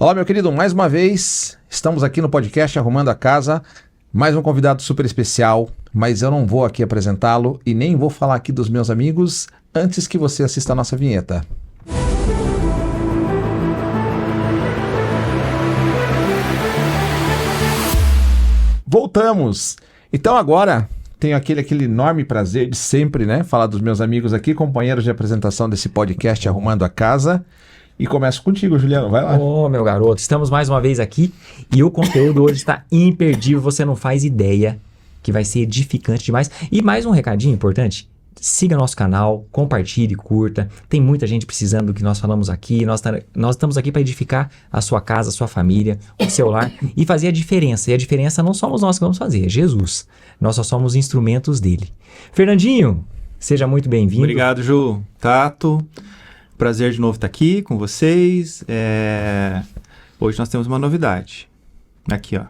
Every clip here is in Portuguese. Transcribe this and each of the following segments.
Olá, meu querido, mais uma vez, estamos aqui no podcast Arrumando a Casa, mais um convidado super especial, mas eu não vou aqui apresentá-lo e nem vou falar aqui dos meus amigos antes que você assista a nossa vinheta. Voltamos! Então agora tenho aquele enorme prazer de sempre, né, falar dos meus amigos aqui, companheiros de apresentação desse podcast Arrumando a Casa. E começo contigo, Juliano, vai lá. Ô, meu garoto, estamos mais uma vez aqui e o conteúdo hoje está imperdível, você não faz ideia que vai ser edificante demais. E mais um recadinho importante, siga nosso canal, compartilhe, curta, tem muita gente precisando do que nós falamos aqui, nós estamos aqui para edificar a sua casa, a sua família, o seu lar e fazer a diferença. E a diferença não somos nós que vamos fazer, é Jesus. Nós só somos instrumentos dele. Fernandinho, seja muito bem-vindo. Obrigado, Ju. Tato. Prazer de novo estar aqui com vocês. Hoje nós temos uma novidade. Aqui, ó.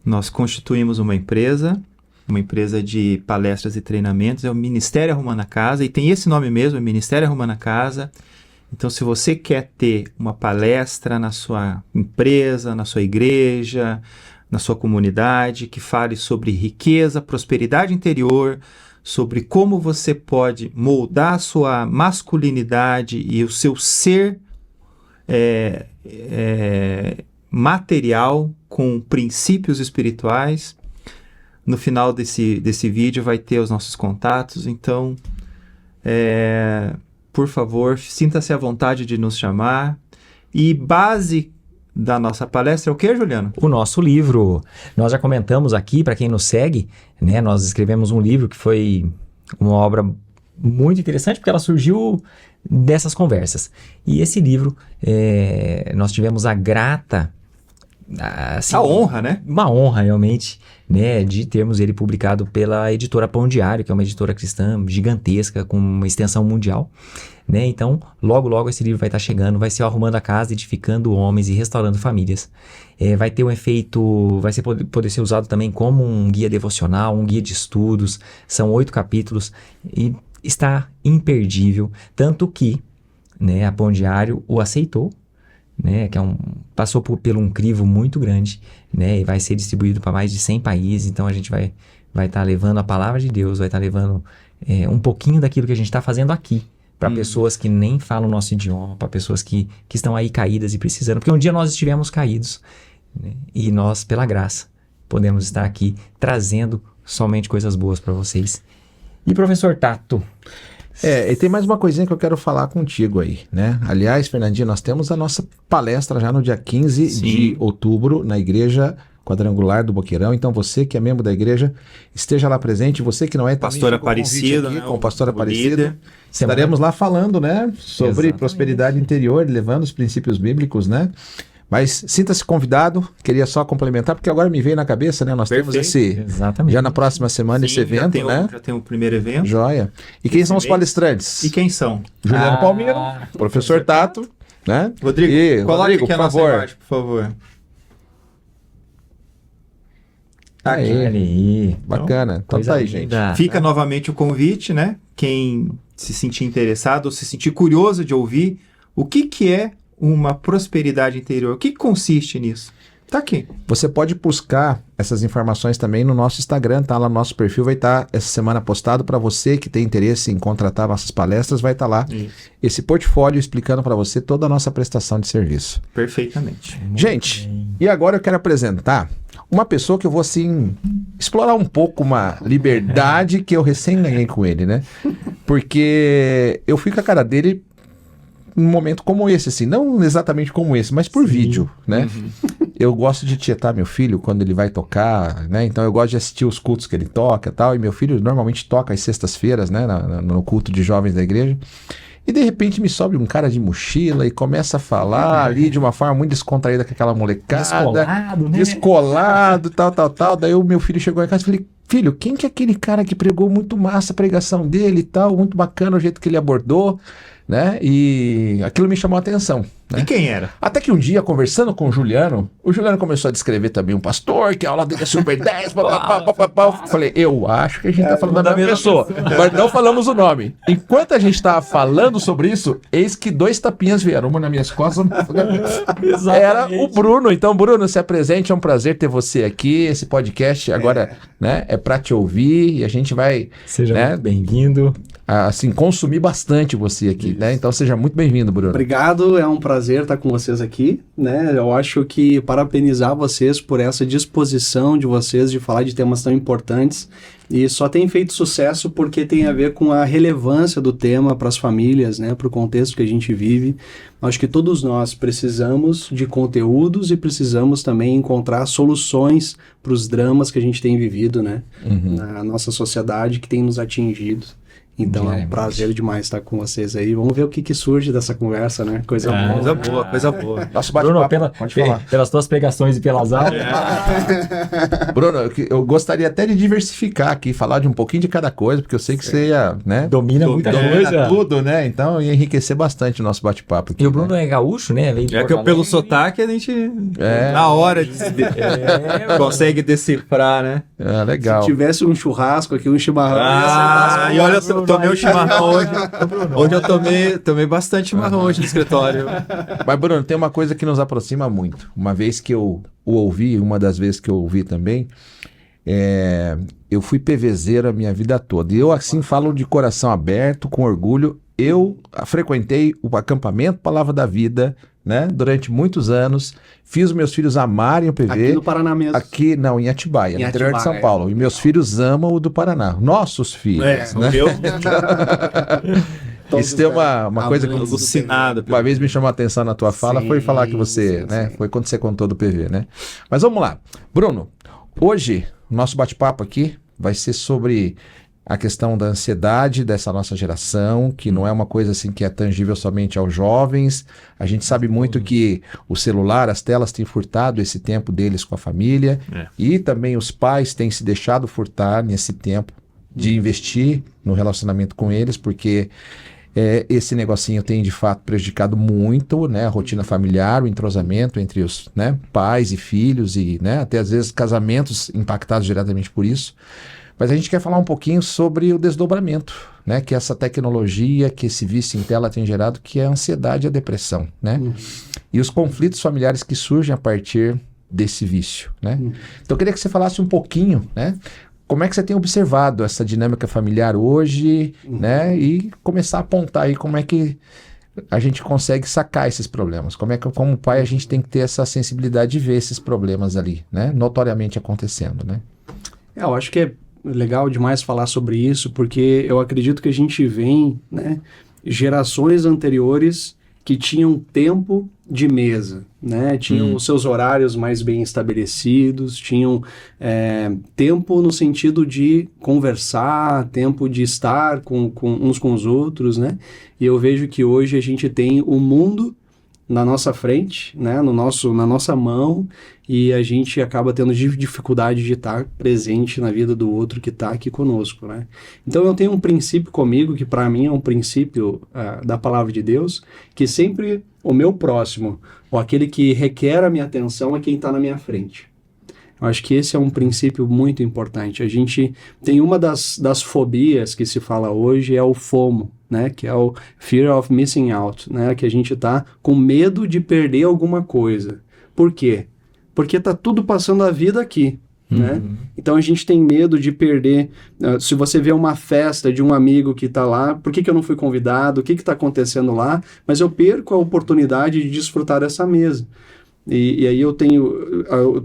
Nós constituímos uma empresa de palestras e treinamentos. É o Ministério Arrumando a Casa. E tem esse nome mesmo, é Ministério Arrumando a Casa. Então, se você quer ter uma palestra na sua empresa, na sua igreja, na sua comunidade, que fale sobre riqueza, prosperidade interior, sobre como você pode moldar a sua masculinidade e o seu ser material com princípios espirituais. No final desse vídeo vai ter os nossos contatos, então, por favor, sinta-se à vontade de nos chamar. E base da nossa palestra é o que, Juliano? O nosso livro. Nós já comentamos aqui, para quem nos segue, né? Nós escrevemos um livro que foi uma obra muito interessante, porque ela surgiu dessas conversas. E esse livro, nós tivemos a grata... Assim, a honra, né? Uma honra, realmente, né, de termos ele publicado pela editora Pão Diário, que é uma editora cristã gigantesca, com uma extensão mundial, né? Então, logo esse livro vai estar chegando, vai ser o Arrumando a Casa, edificando homens e restaurando famílias. Vai ter um efeito, vai poder ser usado também como um guia devocional, um guia de estudos, são 8 capítulos e está imperdível, tanto que, né, a Pão Diário o aceitou, né, que passou por um crivo muito grande, né, e vai ser distribuído para mais de 100 países, então a gente vai estar levando a palavra de Deus, vai estar levando um pouquinho daquilo que a gente está fazendo aqui, para pessoas que nem falam o nosso idioma, para pessoas que estão aí caídas e precisando, porque um dia nós estivemos caídos, né, e nós, pela graça, podemos estar aqui trazendo somente coisas boas para vocês. E professor Tato? E tem mais uma coisinha que eu quero falar contigo aí, né? Aliás, Fernandinho, nós temos a nossa palestra já no dia 15 de outubro na Igreja Quadrangular do Boqueirão. Então, você que é membro da igreja, esteja lá presente. Você que não é, Pastor Aparecido, aqui, com o Pastor Aparecido. Líder. Estaremos lá falando, né? Sobre prosperidade interior, levando os princípios bíblicos, né? Mas sinta-se convidado, queria só complementar, porque agora me veio na cabeça, né? Nós temos já na próxima semana esse evento, né? Já tem o primeiro evento. Joia. E quem são os palestrantes? E quem são? Juliano Palmeiro, professor Tato, né? Rodrigo, coloque aqui por a nossa favor. imagem, por favor. Aí. Bacana. Então tá aí, gente. Fica novamente o convite, né? Quem se sentir interessado ou se sentir curioso de ouvir o que é uma prosperidade interior. O que consiste nisso? Tá aqui. Você pode buscar essas informações também no nosso Instagram, tá lá no nosso perfil, vai estar essa semana postado para você que tem interesse em contratar nossas palestras, vai estar lá esse portfólio explicando para você toda a nossa prestação de serviço. Perfeitamente. Gente, e agora eu quero apresentar uma pessoa que eu vou assim explorar um pouco uma liberdade que eu recém ganhei com ele, né? Porque eu fui com a cara dele num momento como esse, assim, não exatamente como esse, mas por vídeo, né? Eu gosto de tietar meu filho quando ele vai tocar, né? Então eu gosto de assistir os cultos que ele toca e tal, e meu filho normalmente toca às sextas-feiras, né? No culto de jovens da igreja. E de repente me sobe um cara de mochila e começa a falar ali de uma forma muito descontraída com aquela molecada. Descolado, né? Descolado, tal. Daí o meu filho chegou em casa e falei, filho, quem que é aquele cara que pregou muito massa a pregação dele e tal, muito bacana o jeito que ele abordou, né? E aquilo me chamou a atenção. Né? E quem era? Até que um dia, conversando com o Juliano começou a descrever também um pastor, que a aula dele é super 10, falei, eu acho que a gente tá falando da mesma pessoa, mas não falamos o nome. Enquanto a gente tava falando sobre isso, eis que 2 tapinhas vieram, uma nas minhas costas, era o Bruno. Então, Bruno, se apresente, é um prazer ter você aqui, esse podcast agora, né, é pra te ouvir e a gente vai... Seja né, muito bem-vindo. Assim, consumir bastante você aqui, né? Então seja muito bem-vindo, Bruno. Obrigado, é um prazer estar com vocês aqui, né? Eu acho que parabenizar vocês por essa disposição de vocês de falar de temas tão importantes e só tem feito sucesso porque tem a ver com a relevância do tema para as famílias, né? Para o contexto que a gente vive. Acho que todos nós precisamos de conteúdos e precisamos também encontrar soluções para os dramas que a gente tem vivido, né? Na nossa sociedade que tem nos atingido. Então é um prazer demais estar com vocês aí. Vamos ver o que surge dessa conversa, né? Coisa boa. Coisa boa, coisa boa. Nosso Bruno, bate-papo, pode falar. pelas tuas pregações e pelas aulas. Bruno, eu gostaria até de diversificar aqui, falar de um pouquinho de cada coisa, porque eu sei que você ia, né? Domina muita Domina coisa. tudo, né? Então ia enriquecer bastante o nosso bate-papo aqui. E o Bruno é gaúcho, né? Veio de É Porto que pelo Alegre. sotaque a gente, na hora, consegue decifrar, né? Ah, legal. Se tivesse um churrasco aqui, um chimarrão. E olha, eu tomei um chimarrão hoje. Hoje eu tomei bastante chimarrão hoje no escritório. Mas, Bruno, tem uma coisa que nos aproxima muito. Uma vez que eu o ouvi, uma das vezes que eu ouvi também, eu fui PVzeiro a minha vida toda. E eu, assim, falo de coração aberto, com orgulho. Eu frequentei o acampamento Palavra da Vida, né, durante muitos anos. Fiz os meus filhos amarem o PV. Aqui no Paraná mesmo. Aqui, não, em Atibaia, no interior de São Atibaia. Paulo. E meus filhos amam o do Paraná. Nossos filhos, né? Isso tem uma coisa que Alucinado. uma vez me chamou a atenção na tua fala, Sim, foi falar que você, sim, né, sim. foi quando você contou do PV, né? Mas vamos lá. Bruno, hoje o nosso bate-papo aqui vai ser sobre a questão da ansiedade dessa nossa geração, que não é uma coisa assim que é tangível somente aos jovens. A gente sabe muito que o celular, as telas têm furtado esse tempo deles com a família, e também os pais têm se deixado furtar nesse tempo de investir no relacionamento com eles, porque esse negocinho tem de fato prejudicado muito, né, a rotina familiar, o entrosamento entre os, né, pais e filhos e, né, até às vezes casamentos impactados diretamente por isso. Mas a gente quer falar um pouquinho sobre o desdobramento, né, que essa tecnologia, que esse vício em tela tem gerado, que é a ansiedade e a depressão, né? E os conflitos familiares que surgem a partir desse vício, né? Então eu queria que você falasse um pouquinho, né? Como é que você tem observado essa dinâmica familiar hoje, né? E começar a apontar aí como é que a gente consegue sacar esses problemas. Como é que, como pai, a gente tem que ter essa sensibilidade de ver esses problemas ali, né? Notoriamente acontecendo, né? Eu acho que é legal demais falar sobre isso, porque eu acredito que a gente vem, né, gerações anteriores que tinham tempo de mesa, né? Tinham os seus horários mais bem estabelecidos, tinham tempo no sentido de conversar, tempo de estar uns com os outros, né? E eu vejo que hoje a gente tem o mundo na nossa frente, né? Na nossa mão, e a gente acaba tendo dificuldade de estar presente na vida do outro que está aqui conosco, né? Então eu tenho um princípio comigo, que para mim é um princípio da palavra de Deus, que sempre o meu próximo, ou aquele que requer a minha atenção, é quem está na minha frente. Eu acho que esse é um princípio muito importante. A gente tem uma das fobias que se fala hoje, é o FOMO, né? Que é o Fear of Missing Out, né? Que a gente está com medo de perder alguma coisa. Por quê? Porque está tudo passando a vida aqui, né? Então a gente tem medo de perder. Se você vê uma festa de um amigo que está lá, por que eu não fui convidado? O que está acontecendo lá? Mas eu perco a oportunidade de desfrutar dessa mesa. E aí eu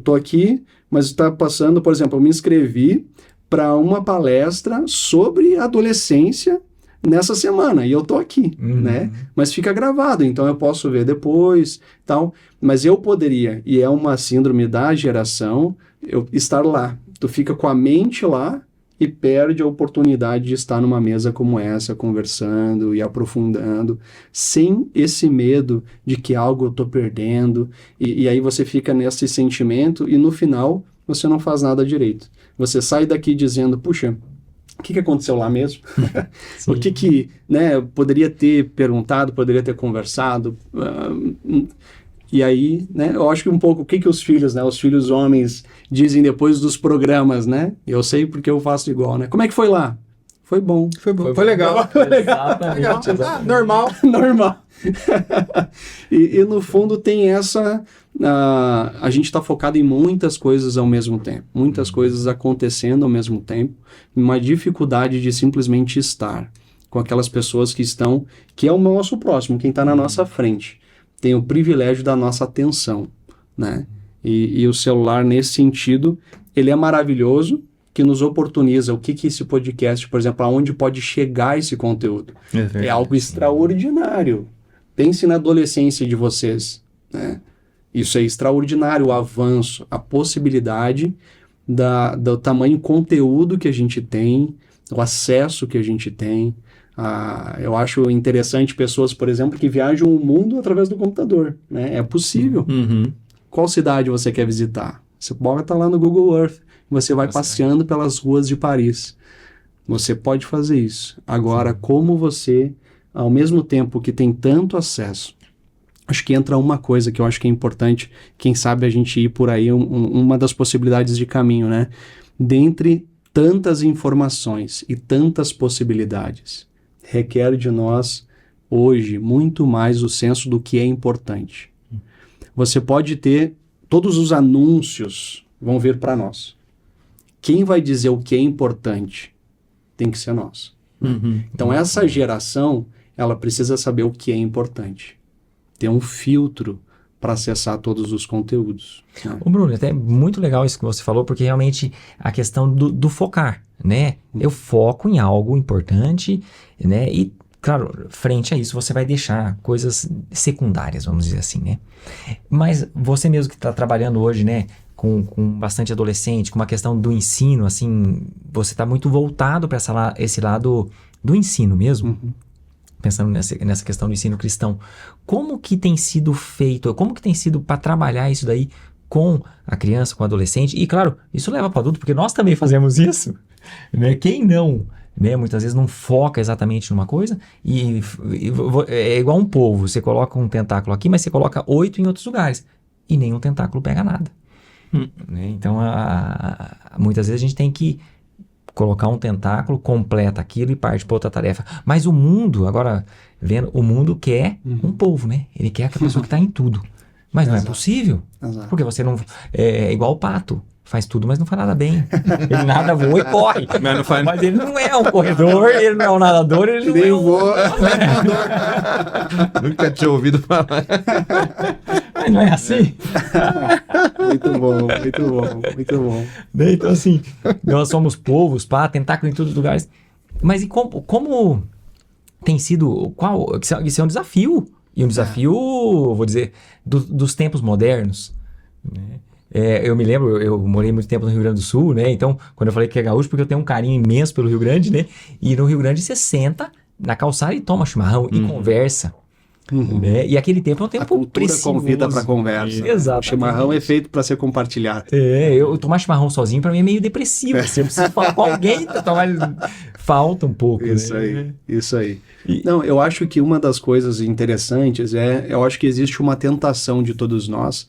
tô aqui, mas está passando, por exemplo, eu me inscrevi para uma palestra sobre adolescência nessa semana, e eu tô aqui, né? Mas fica gravado, então eu posso ver depois, tal. Mas eu poderia, e é uma síndrome da geração, eu estar lá. Tu fica com a mente lá e perde a oportunidade de estar numa mesa como essa, conversando e aprofundando, sem esse medo de que algo eu tô perdendo, e aí você fica nesse sentimento, e no final você não faz nada direito. Você sai daqui dizendo, puxa, o que aconteceu lá mesmo? O que né, poderia ter perguntado, poderia ter conversado. E aí, né, eu acho que um pouco o que os filhos, né, os filhos homens dizem depois dos programas, né? Eu sei porque eu faço igual, né? Como é que foi lá? Foi bom. Foi bom. Foi legal. Exatamente. Ah, normal. Normal. e no fundo tem essa... a gente está focado em muitas coisas ao mesmo tempo. Muitas coisas acontecendo ao mesmo tempo. Uma dificuldade de simplesmente estar com aquelas pessoas que estão... Que é o nosso próximo, quem está na nossa frente. Tem o privilégio da nossa atenção, né? E o celular, nesse sentido, ele é maravilhoso, que nos oportuniza o que esse podcast, por exemplo, aonde pode chegar esse conteúdo. É algo extraordinário. Pense na adolescência de vocês, né? Isso é extraordinário, o avanço, a possibilidade do tamanho conteúdo que a gente tem, o acesso que a gente tem. Eu acho interessante pessoas, por exemplo, que viajam o mundo através do computador, né? É possível. Uhum. Qual cidade você quer visitar? Você bota lá no Google Earth, você vai passeando pelas ruas de Paris. Você pode fazer isso. Agora, como você, ao mesmo tempo que tem tanto acesso, acho que entra uma coisa que eu acho que é importante, quem sabe a gente ir por aí, uma das possibilidades de caminho, né? Dentre tantas informações e tantas possibilidades, requer de nós, hoje, muito mais o senso do que é importante. Você pode ter todos os anúncios vão vir para nós. Quem vai dizer o que é importante tem que ser nós. Uhum. Então, essa geração, ela precisa saber o que é importante. Ter um filtro para acessar todos os conteúdos. Né? Ô Bruno, até muito legal isso que você falou, porque realmente a questão do focar, né? Eu foco em algo importante, né? E, claro, frente a isso, você vai deixar coisas secundárias, vamos dizer assim, né? Mas você mesmo que está trabalhando hoje, né? Com bastante adolescente, com uma questão do ensino, assim, você está muito voltado para esse lado do ensino mesmo. Uhum. Pensando nessa questão do ensino cristão, como que tem sido feito, como que tem sido para trabalhar isso daí com a criança, com o adolescente? E claro, isso leva para adulto, porque nós também fazemos isso, né? Quem não, né? Muitas vezes não foca exatamente numa coisa e é igual um polvo, você coloca um tentáculo aqui, mas você coloca 8 em outros lugares e nenhum tentáculo pega nada. Né? Então, muitas vezes a gente tem que colocar um tentáculo, completa aquilo e parte para outra tarefa. Mas o mundo, agora vendo, o mundo quer um povo, né? Ele quer a pessoa que está em tudo. Mas não é possível. Exato. Porque você não... É igual o pato. Faz tudo, mas não faz nada bem. Ele nada voa e corre. Mas ele não é um corredor, ele não é um nadador, ele não Nem é um... voa. Nunca tinha ouvido falar. Mas não é assim? Muito bom, muito bom, muito bom. Né? Então, assim, nós somos povos, pá, tentáculo em todos os lugares. Mas e como tem sido... Isso é um desafio. E um desafio, vou dizer, dos tempos modernos. Né? Eu me lembro, eu morei muito tempo no Rio Grande do Sul, né? Então, quando eu falei que é gaúcho, porque eu tenho um carinho imenso pelo Rio Grande, né? E no Rio Grande você senta na calçada e toma chimarrão e conversa. Né? E aquele tempo é um tempo A cultura precioso. convida para conversa. Exato. O chimarrão é feito para ser compartilhado. Eu tomar chimarrão sozinho pra mim é meio depressivo. Assim, eu preciso falar com alguém, falta um pouco. Isso né? aí, isso aí. Não, eu acho que uma das coisas interessantes eu acho que existe uma tentação de todos nós,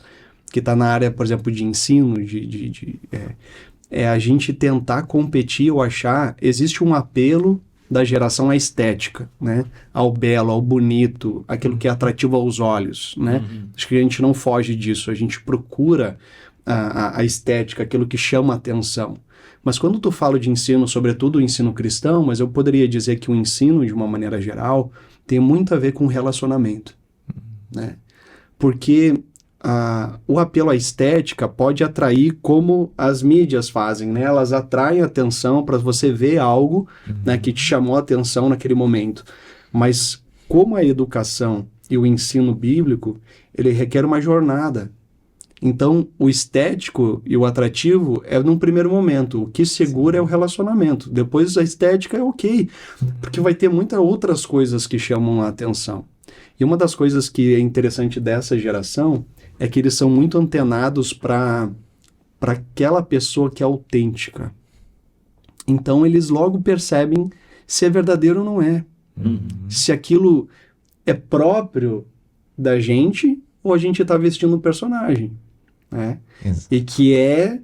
que está na área, por exemplo, de ensino, a gente tentar competir ou achar, existe um apelo da geração à estética, né? Ao belo, ao bonito, aquilo que é atrativo aos olhos, né? Acho que a gente não foge disso, a gente procura a estética, aquilo que chama a atenção. Mas quando tu fala de ensino, sobretudo o ensino cristão, mas eu poderia dizer que o ensino, de uma maneira geral, tem muito a ver com relacionamento, né? Porque o apelo à estética pode atrair como as mídias fazem, né? Elas atraem atenção para você ver algo, né, que te chamou a atenção naquele momento. Mas como a educação e o ensino bíblico, ele requer uma jornada. Então, o estético e o atrativo é num primeiro momento. O que segura é o relacionamento. Depois a estética é ok, porque vai ter muitas outras coisas que chamam a atenção. E uma das coisas que é interessante dessa geração é que eles são muito antenados para aquela pessoa que é autêntica. Então eles logo percebem se é verdadeiro ou não é. Se aquilo é próprio da gente ou a gente está vestindo um personagem, né? E que é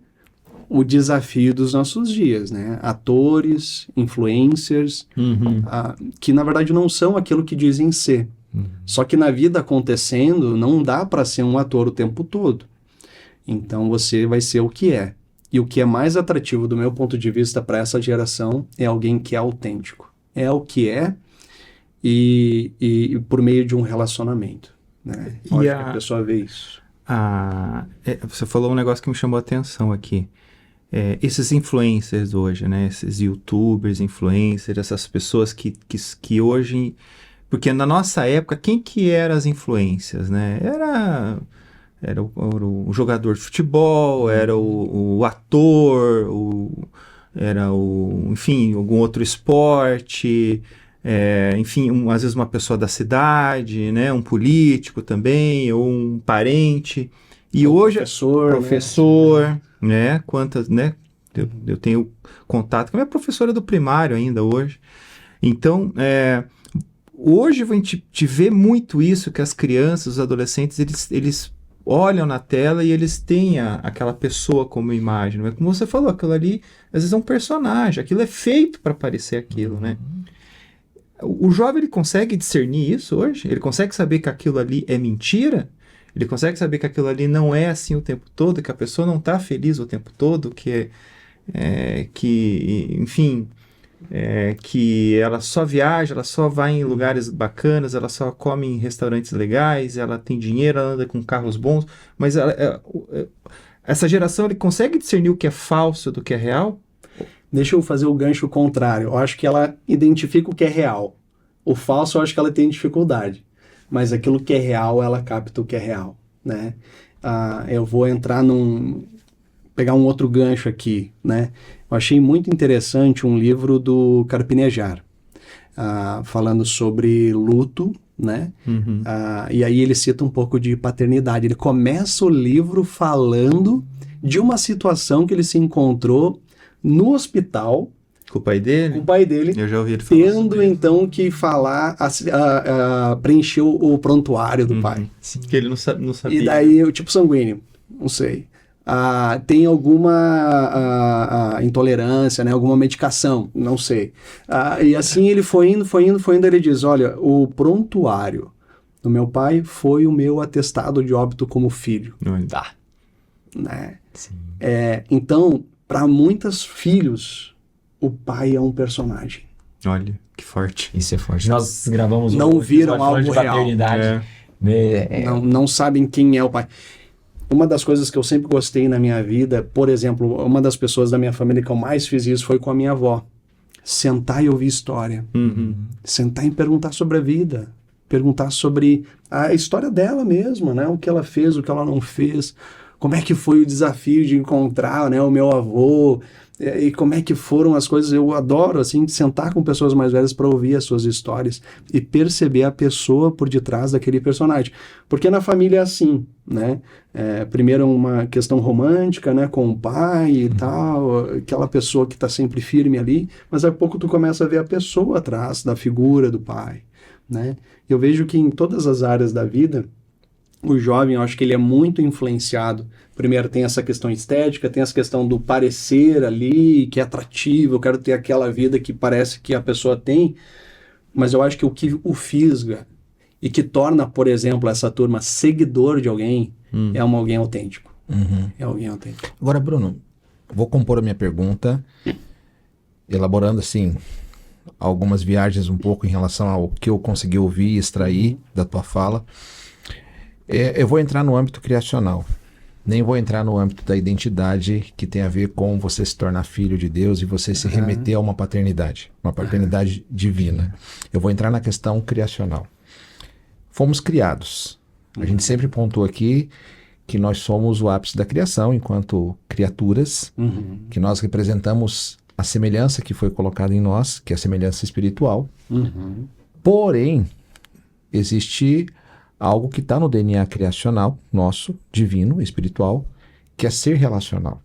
o desafio dos nossos dias, né? Atores, influencers, que na verdade não são aquilo que dizem ser. Só que na vida acontecendo, não dá para ser um ator o tempo todo. Então você vai ser o que é. E o que é mais atrativo do meu ponto de vista para essa geração é alguém que é autêntico. É o que é e por meio de um relacionamento, né? Eu acho que a pessoa vê isso. Você falou um negócio que me chamou a atenção aqui. Esses influencers hoje, né? Esses youtubers, influencers, essas pessoas que hoje... Porque na nossa época, quem que eram as influências, né? Era o jogador de futebol, era o ator, enfim, algum outro esporte, enfim, às vezes uma pessoa da cidade, né? Um político também, ou um parente. E hoje professor, né? Quantas, né? Eu tenho contato com a minha professora do primário ainda hoje. Então, hoje a gente vê muito isso, que as crianças, os adolescentes, eles olham na tela e eles têm aquela pessoa como imagem. Né? Como você falou, aquilo ali, às vezes é um personagem, aquilo é feito para parecer aquilo, né? O jovem, ele consegue discernir isso hoje? Ele consegue saber que aquilo ali é mentira? Ele consegue saber que aquilo ali não é assim o tempo todo, que a pessoa não está feliz o tempo todo, que enfim... que ela só viaja, ela só vai em lugares bacanas, ela só come em restaurantes legais, ela tem dinheiro, ela anda com carros bons, mas essa geração, ele consegue discernir o que é falso do que é real? Deixa eu fazer o gancho contrário. Eu acho que ela identifica o que é real. O falso, eu acho que ela tem dificuldade. Mas aquilo que é real, ela capta o que é real, né? Eu vou entrar pegar um outro gancho aqui, né? Eu achei muito interessante um livro do Carpinejar, falando sobre luto, né? E aí ele cita um pouco de paternidade. Ele começa o livro falando de uma situação que ele se encontrou no hospital. Com o pai dele? Com o pai dele. Eu já ouvi ele falar tendo então que falar, preencher o prontuário do pai. Sim. Que ele não sabia. E daí, o tipo sanguíneo, não sei. Tem alguma intolerância, né? Alguma medicação, não sei. E assim ele foi indo, ele diz, olha, o prontuário do meu pai foi o meu atestado de óbito como filho. Né? Sim. Então, para muitos filhos, o pai é um personagem. Olha, que forte. Isso é forte. Nós gravamos não viram algo de real. paternidade. Não sabem quem é o pai. Uma das coisas que eu sempre gostei na minha vida, por exemplo, uma das pessoas da minha família que eu mais fiz isso foi com a minha avó. Sentar e ouvir história. Sentar e perguntar sobre a vida. Perguntar sobre a história dela mesma, né? O que ela fez, o que ela não fez. Como é que foi o desafio de encontrar, né, o meu avô. E como é que foram as coisas. Eu adoro, assim, sentar com pessoas mais velhas para ouvir as suas histórias e perceber a pessoa por detrás daquele personagem. Porque na família é assim, né? Primeiro uma questão romântica, né, com o pai e tal, aquela pessoa que está sempre firme ali, mas daqui a pouco tu começa a ver a pessoa atrás da figura do pai, né? Eu vejo que em todas as áreas da vida, o jovem, eu acho que ele é muito influenciado. Primeiro tem essa questão estética, tem essa questão do parecer ali, que é atrativo, eu quero ter aquela vida que parece que a pessoa tem, mas eu acho que o que o fisga e que torna, por exemplo, essa turma seguidor de alguém, é alguém autêntico. É alguém autêntico. Agora, Bruno, vou compor a minha pergunta, elaborando assim algumas viagens um pouco em relação ao que eu consegui ouvir e extrair da tua fala. Eu vou entrar no âmbito criacional, nem vou entrar no âmbito da identidade, que tem a ver com você se tornar filho de Deus e você se remeter a uma paternidade divina. Eu vou entrar na questão criacional. Fomos criados. A gente sempre pontuou aqui que nós somos o ápice da criação enquanto criaturas, que nós representamos a semelhança que foi colocada em nós, que é a semelhança espiritual. Porém, existe algo que está no DNA criacional nosso, divino, espiritual, que é ser relacional.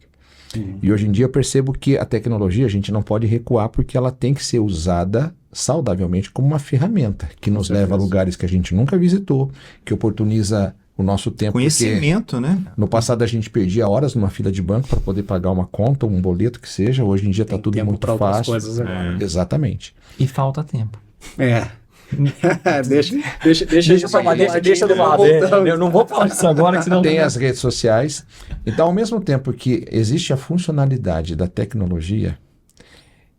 E hoje em dia eu percebo que a tecnologia a gente não pode recuar porque ela tem que ser usada saudavelmente como uma ferramenta que nos leva a lugares que a gente nunca visitou, que oportuniza o nosso tempo. Conhecimento, né? No passado a gente perdia horas numa fila de banco para poder pagar uma conta, um boleto que seja. Hoje em dia está tudo muito fácil. Exatamente. E falta tempo. deixa do lado. Eu não vou falar isso agora, que senão... Tem as redes sociais. Então, ao mesmo tempo que existe a funcionalidade da tecnologia,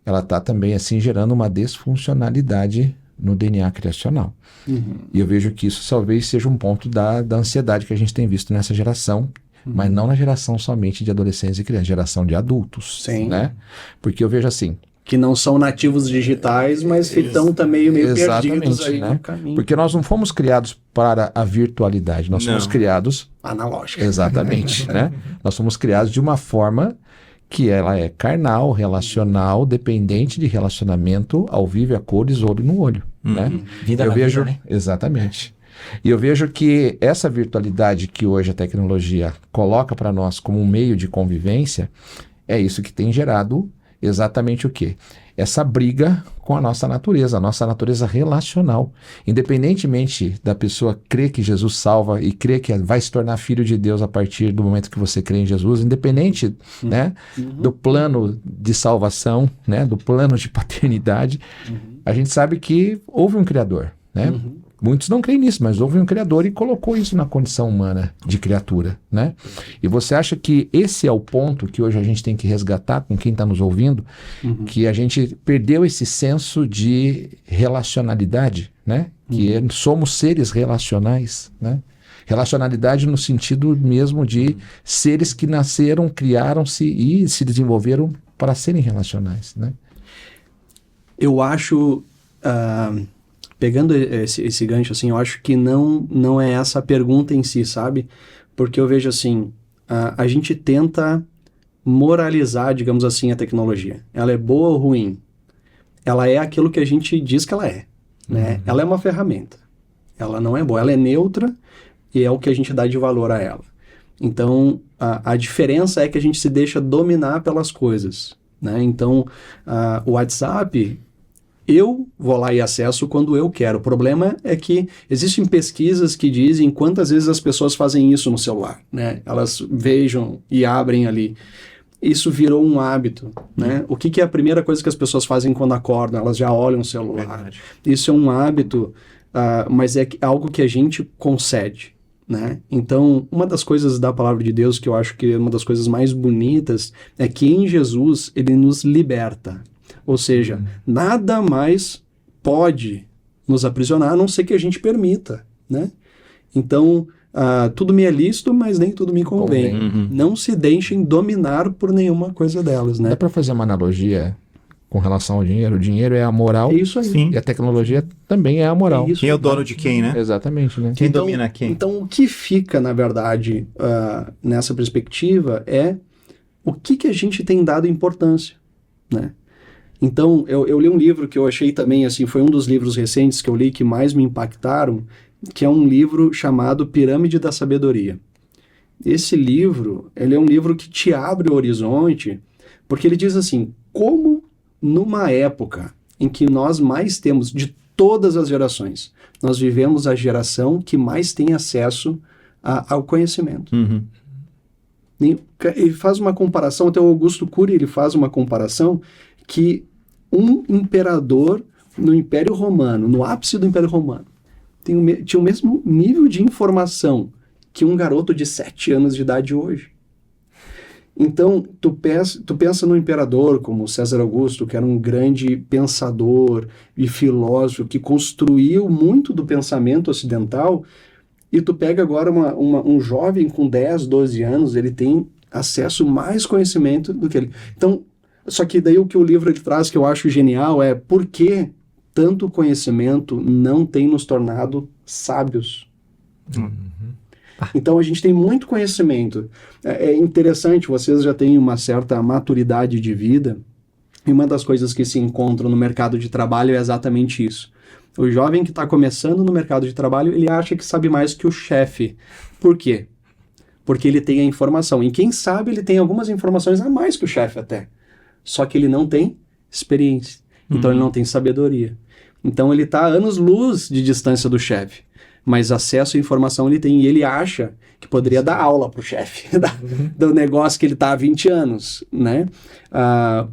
ela está também assim gerando uma desfuncionalidade no DNA criacional. E eu vejo que isso talvez seja um ponto da ansiedade que a gente tem visto nessa geração, mas não na geração somente de adolescentes e crianças, geração de adultos. Sim. Né? Porque eu vejo assim, que não são nativos digitais, mas que estão também meio perdidos aí né? no caminho. Porque nós não fomos criados para a virtualidade, nós fomos criados... analógica. Exatamente, né? Nós fomos criados de uma forma que ela é carnal, relacional, dependente de relacionamento ao vivo e a cores, olho no olho, né? Vida Eu na vejo, vida, né? Exatamente. E eu vejo que essa virtualidade que hoje a tecnologia coloca para nós como um meio de convivência, é isso que tem gerado exatamente o quê? Essa briga com a nossa natureza relacional. Independentemente da pessoa crer que Jesus salva e crer que vai se tornar filho de Deus a partir do momento que você crê em Jesus, independente né, do plano de salvação, né, do plano de paternidade, a gente sabe que houve um Criador, né? Muitos não creem nisso, mas houve um Criador e colocou isso na condição humana de criatura, né? E você acha que esse é o ponto que hoje a gente tem que resgatar com quem está nos ouvindo, que a gente perdeu esse senso de relacionalidade, né? Que somos seres relacionais, né? Relacionalidade no sentido mesmo de seres que nasceram, criaram-se e se desenvolveram para serem relacionais, né? Eu acho... pegando esse gancho, assim, eu acho que não é essa a pergunta em si, sabe? Porque eu vejo assim, a gente tenta moralizar, digamos assim, a tecnologia. Ela é boa ou ruim? Ela é aquilo que a gente diz que ela é, né? Ela é uma ferramenta. Ela não é boa, ela é neutra e é o que a gente dá de valor a ela. Então, a diferença é que a gente se deixa dominar pelas coisas, né? Então, o WhatsApp... eu vou lá e acesso quando eu quero. O problema é que existem pesquisas que dizem quantas vezes as pessoas fazem isso no celular, né? Elas vejam e abrem ali. Isso virou um hábito, né? O que é a primeira coisa que as pessoas fazem quando acordam? Elas já olham o celular. Verdade. Isso é um hábito, mas é algo que a gente concede, né? Então, uma das coisas da palavra de Deus que eu acho que é uma das coisas mais bonitas é que em Jesus ele nos liberta. Ou seja, nada mais pode nos aprisionar, a não ser que a gente permita, né? Então, tudo me é lícito, mas nem tudo me convém. Não se deixem dominar por nenhuma coisa delas, né? Dá para fazer uma analogia com relação ao dinheiro? O dinheiro é a moral É isso aí. Sim. e a tecnologia também é a moral. É isso. Quem é o dono de quem, né? Exatamente, né? Quem domina quem? Então, o que fica, na verdade, nessa perspectiva é o que a gente tem dado importância, né? Então, eu li um livro que eu achei também, assim, foi um dos livros recentes que eu li que mais me impactaram, que é um livro chamado Pirâmide da Sabedoria. Esse livro, ele é um livro que te abre o horizonte, porque ele diz assim, como numa época em que nós mais temos, de todas as gerações, nós vivemos a geração que mais tem acesso ao conhecimento. Ele faz uma comparação, até o Augusto Cury, ele faz uma comparação que um imperador no Império Romano, no ápice do Império Romano, tinha o mesmo nível de informação que um garoto de 7 anos de idade hoje. Então, tu pensa no imperador como César Augusto, que era um grande pensador e filósofo, que construiu muito do pensamento ocidental, e tu pega agora um jovem com 10, 12 anos, ele tem acesso mais conhecimento do que ele. Então, só que daí o que o livro ele traz que eu acho genial é por que tanto conhecimento não tem nos tornado sábios. Então a gente tem muito conhecimento. É interessante, vocês já têm uma certa maturidade de vida e uma das coisas que se encontram no mercado de trabalho é exatamente isso. O jovem que está começando no mercado de trabalho, ele acha que sabe mais que o chefe. Por quê? Porque ele tem a informação. E quem sabe ele tem algumas informações a mais que o chefe até. Só que ele não tem experiência. Então ele não tem sabedoria. Então ele está a anos-luz de distância do chefe. Mas acesso à informação ele tem. E ele acha que poderia dar aula para o chefe do negócio que ele está há 20 anos. Né?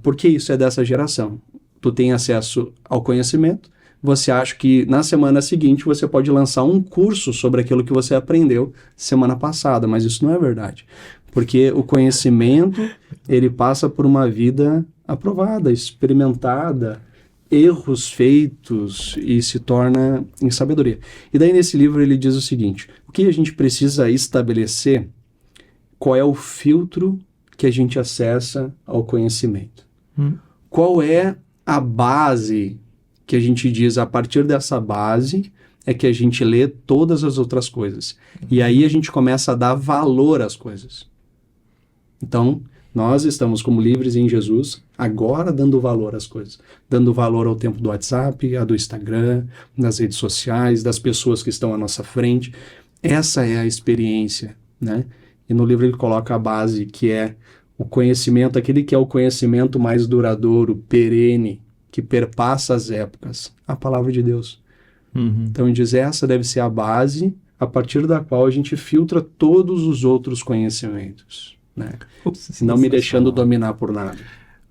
Porque isso é dessa geração. Tu tem acesso ao conhecimento. Você acha que na semana seguinte você pode lançar um curso sobre aquilo que você aprendeu semana passada, mas isso não é verdade. Porque o conhecimento, ele passa por uma vida aprovada, experimentada, erros feitos e se torna em sabedoria. E daí nesse livro ele diz o seguinte, o que a gente precisa estabelecer, qual é o filtro que a gente acessa ao conhecimento? Qual é a base que a gente diz, a partir dessa base é que a gente lê todas as outras coisas. E aí a gente começa a dar valor às coisas. Então, nós estamos como livres em Jesus, agora dando valor às coisas. Dando valor ao tempo do WhatsApp, do Instagram, das redes sociais, das pessoas que estão à nossa frente. Essa é a experiência, né? E no livro ele coloca a base, que é o conhecimento, aquele que é o conhecimento mais duradouro, perene, que perpassa as épocas, a palavra de Deus. Então ele diz, essa deve ser a base a partir da qual a gente filtra todos os outros conhecimentos, né? Não me deixando dominar por nada.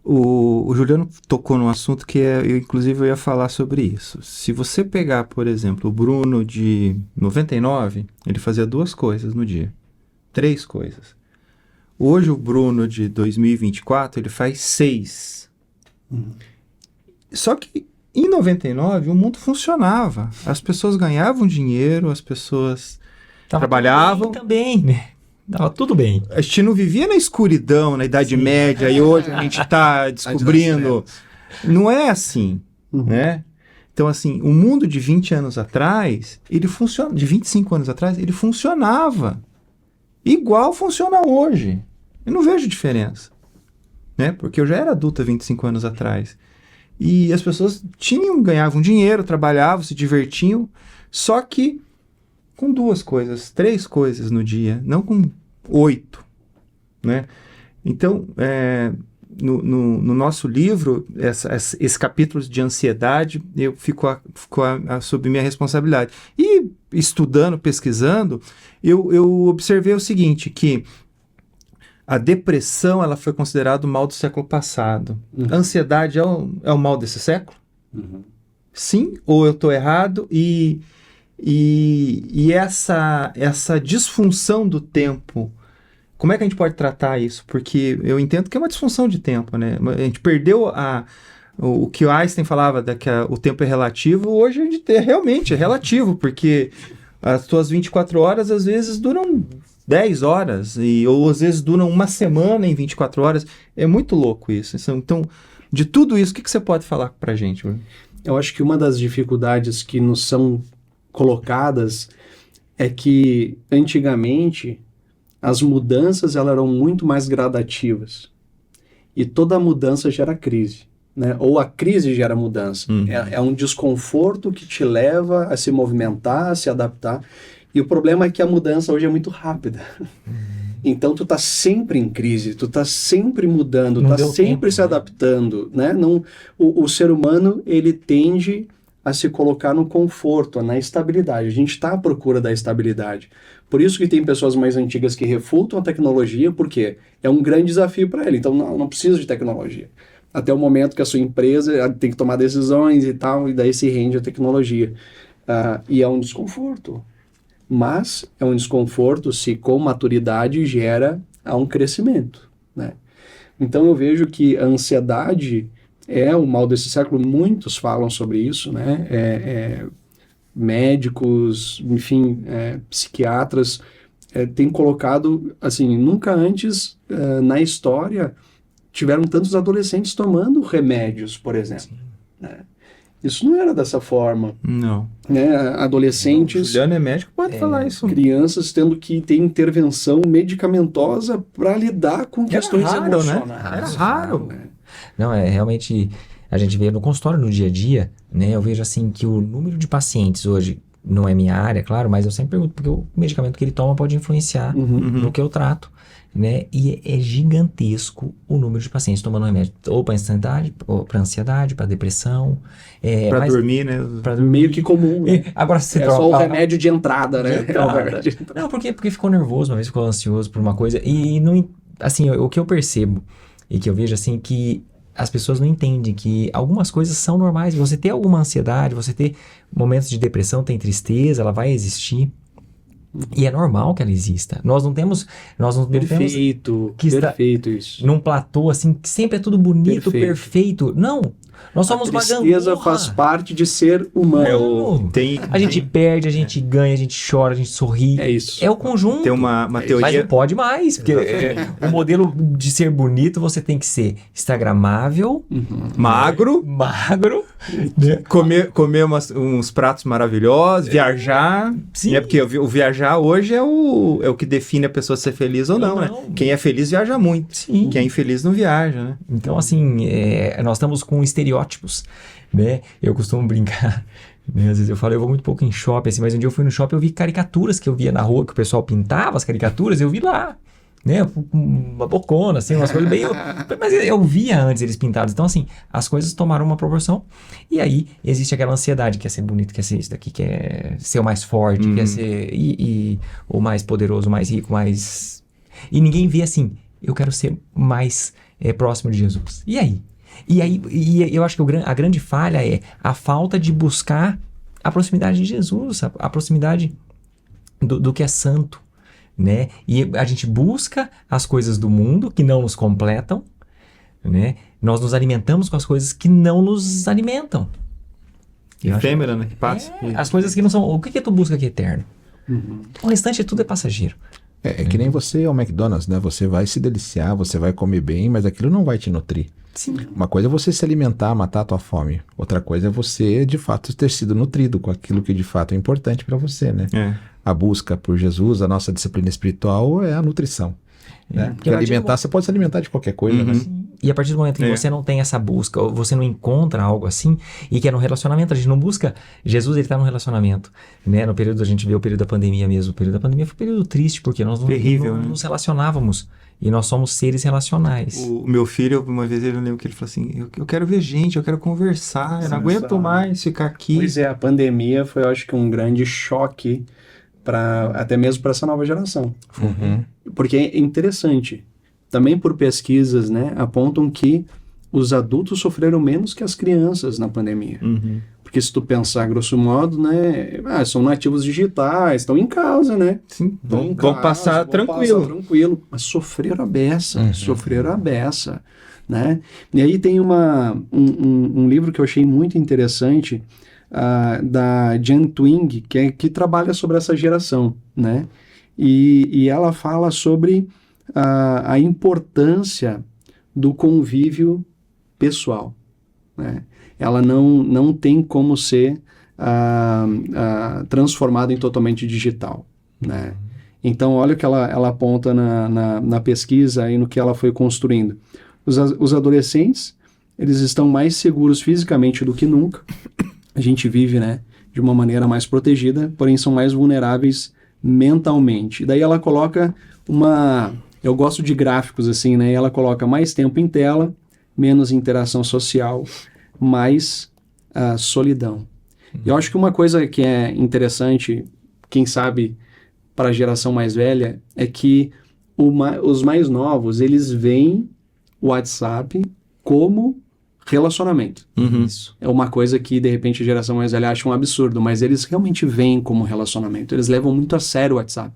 O Juliano tocou num assunto que inclusive eu ia falar sobre isso. Se você pegar, por exemplo, o Bruno de 99, ele fazia 2 coisas no dia. 3 coisas. Hoje o Bruno de 2024, ele faz 6. Só que em 99 o mundo funcionava. As pessoas ganhavam dinheiro, as pessoas trabalhavam. Também, né? Tava tudo bem. A gente não vivia na escuridão, na Idade Média, e hoje a gente está descobrindo. Não é assim, né? Então, assim, o mundo de 20 anos atrás, ele funciona, de 25 anos atrás, ele funcionava. Igual funciona hoje. Eu não vejo diferença, né? Porque eu já era adulta 25 anos atrás. E as pessoas ganhavam dinheiro, trabalhavam, se divertiam, só que com 2 coisas, 3 coisas no dia, não com 8, né? Então, no nosso livro, esse capítulo de ansiedade, ficou sob minha responsabilidade. E estudando, pesquisando, eu observei o seguinte, que a depressão ela foi considerada o mal do século passado. A ansiedade é o mal desse século? Sim? Ou eu estou errado? E essa disfunção do tempo, como é que a gente pode tratar isso? Porque eu entendo que é uma disfunção de tempo, né? A gente perdeu o que o Einstein falava, que o tempo é relativo, hoje a gente realmente é relativo, porque as tuas 24 horas às vezes duram 10 horas, ou às vezes duram uma semana em 24 horas. É muito louco isso. Então, de tudo isso, o que você pode falar pra gente? Eu acho que uma das dificuldades que nos são colocadas é que, antigamente, as mudanças elas eram muito mais gradativas. E toda mudança gera crise, né? Ou a crise gera mudança. É um desconforto que te leva a se movimentar, a se adaptar. E o problema é que a mudança hoje é muito rápida. Então, tu tá sempre em crise, tu tá sempre mudando, tá sempre se adaptando, né? O ser humano, ele tende a se colocar no conforto, na estabilidade. A gente está à procura da estabilidade. Por isso que tem pessoas mais antigas que refutam a tecnologia, porque é um grande desafio para ele. Então, não precisa de tecnologia. Até o momento que a sua empresa tem que tomar decisões e tal, e daí se rende a tecnologia. E é um desconforto. Mas é um desconforto se com maturidade gera um crescimento, né? Então eu vejo que a ansiedade é o mal desse século, muitos falam sobre isso, né? Médicos, enfim, psiquiatras têm colocado, assim, nunca antes na história tiveram tantos adolescentes tomando remédios, por exemplo, né? Isso não era dessa forma. Não. Né? Adolescentes... O Juliano é médico, pode falar isso. Crianças tendo que ter intervenção medicamentosa para lidar com questões emocionais. Né? Era raro. Né? Não, realmente, a gente vê no consultório no dia a dia, né? Eu vejo assim que o número de pacientes hoje não é minha área, claro, mas eu sempre pergunto, porque o medicamento que ele toma pode influenciar no que eu trato, né? E é gigantesco o número de pacientes tomando remédio, ou para ansiedade, para depressão. Pra dormir, né? Pra dormir. Meio que comum, né? Agora você É só o remédio de entrada, né? É o remédio de entrada. Não, porque ficou nervoso, uma vez ficou ansioso por uma coisa. E não, assim, o que eu percebo e que eu vejo assim que as pessoas não entendem que algumas coisas são normais. Você ter alguma ansiedade, você ter momentos de depressão, tem tristeza, ela vai existir. E é normal que ela exista. Nós não temos Perfeito, que está perfeito isso. num platô assim, que sempre é tudo bonito, perfeito. Não, nós somos uma A tristeza gangorra. faz parte de ser humano. A gente perde, a gente ganha, a gente chora, a gente sorri. É isso. É o conjunto. Tem uma Mas teoria... não pode mais, porque o modelo de ser bonito, você tem que ser instagramável, magro, né? comer uns pratos maravilhosos, viajar. Sim. É porque o viajar hoje é o que define a pessoa ser feliz ou não, né? Quem é feliz viaja muito. Sim. Quem é infeliz não viaja, né? Então, assim, nós estamos com estereótipos, né? Eu costumo brincar, né? Às vezes eu falo, eu vou muito pouco em shopping, assim, mas um dia eu fui no shopping, eu vi caricaturas que eu via na rua, que o pessoal pintava as caricaturas, eu vi lá, né? Uma bocona, assim, umas coisas meio... Mas eu via antes eles pintados. Então, assim, as coisas tomaram uma proporção. E aí, existe aquela ansiedade, quer ser bonito, quer ser isso daqui, quer ser o mais forte, quer ser o mais poderoso, o mais rico, mais... E ninguém vê assim, eu quero ser mais próximo de Jesus. E aí? E eu acho que a grande falha é a falta de buscar a proximidade de Jesus, a proximidade do que é santo, né? E a gente busca as coisas do mundo que não nos completam, né? Nós nos alimentamos com as coisas que não nos alimentam. Efêmera, né? Que passa. As coisas que não são... O que tu busca que é eterno? O restante tudo é passageiro. É que nem você ao McDonald's, né? Você vai se deliciar, você vai comer bem, mas aquilo não vai te nutrir. Sim. Uma coisa é você se alimentar, matar a tua fome. Outra coisa é você, de fato, ter sido nutrido com aquilo que de fato é importante para você, né? A busca por Jesus, a nossa disciplina espiritual é a nutrição. Né? Porque alimentar, você pode se alimentar de qualquer coisa, né? E a partir do momento que você não tem essa busca, ou você não encontra algo assim, e que é no relacionamento, a gente não busca... Jesus, ele está no relacionamento, né? No período, a gente vê o período da pandemia mesmo. O período da pandemia foi um período triste, porque nós não nos relacionávamos. E nós somos seres relacionais. O meu filho, uma vez ele lembra que ele falou assim, eu quero ver gente, eu quero conversar, eu não aguento mais ficar aqui. Pois é, a pandemia foi, eu acho que, um grande choque até mesmo para essa nova geração. Porque é interessante, também por pesquisas, né, apontam que os adultos sofreram menos que as crianças na pandemia. Porque se tu pensar, grosso modo, né, são nativos digitais, estão em casa, né? Sim, vão passar tranquilo. Mas sofreram a beça, né? E aí tem um livro que eu achei muito interessante, da Jan Twing, que trabalha sobre essa geração, né? E ela fala sobre a importância do convívio pessoal, né? Ela não tem como ser transformada em totalmente digital, né? Então, olha o que ela aponta na pesquisa e no que ela foi construindo. Os adolescentes, eles estão mais seguros fisicamente do que nunca. A gente vive, né, de uma maneira mais protegida, porém são mais vulneráveis mentalmente. Daí ela coloca eu gosto de gráficos assim, né? Ela coloca mais tempo em tela, menos interação social, mais solidão. Eu acho que uma coisa que é interessante, quem sabe para a geração mais velha, é que os mais novos, eles veem o WhatsApp como relacionamento. Isso é uma coisa que, de repente, a geração mais velha acha um absurdo, mas eles realmente veem como relacionamento. Eles levam muito a sério o WhatsApp.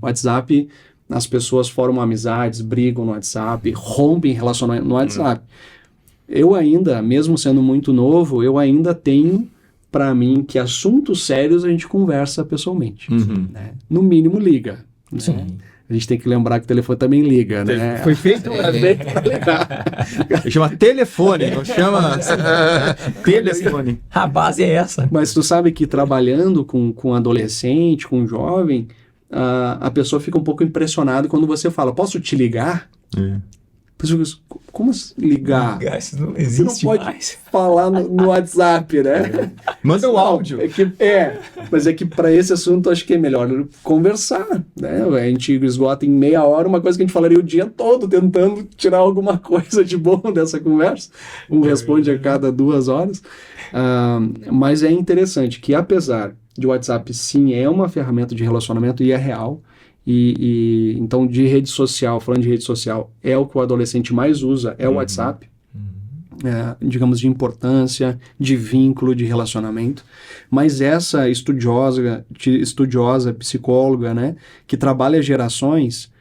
O WhatsApp, as pessoas formam amizades, brigam no WhatsApp, rompem relacionamento no WhatsApp. Eu ainda, mesmo sendo muito novo, eu ainda tenho para mim que assuntos sérios a gente conversa pessoalmente. Né? No mínimo liga. Né? Sim. A gente tem que lembrar que o telefone também liga, né? Foi feito para ligar. Chama telefone, não chama telefone. A base é essa. Mas tu sabe que trabalhando com adolescente, com jovem, a pessoa fica um pouco impressionada quando você fala, posso te ligar? Como ligar? Isso não Você existe não pode mais. falar no WhatsApp, né? Manda um áudio. Mas é que para esse assunto acho que é melhor conversar, né? A gente esgota em meia hora uma coisa que a gente falaria o dia todo tentando tirar alguma coisa de bom dessa conversa. Um responde a cada 2 horas. Mas é interessante que, apesar de o WhatsApp, sim, é uma ferramenta de relacionamento e é real. Então, de rede social, falando de rede social, é o que o adolescente mais usa, é o WhatsApp. Digamos, de importância, de vínculo, de relacionamento. Mas essa estudiosa psicóloga, né, que trabalha gerações,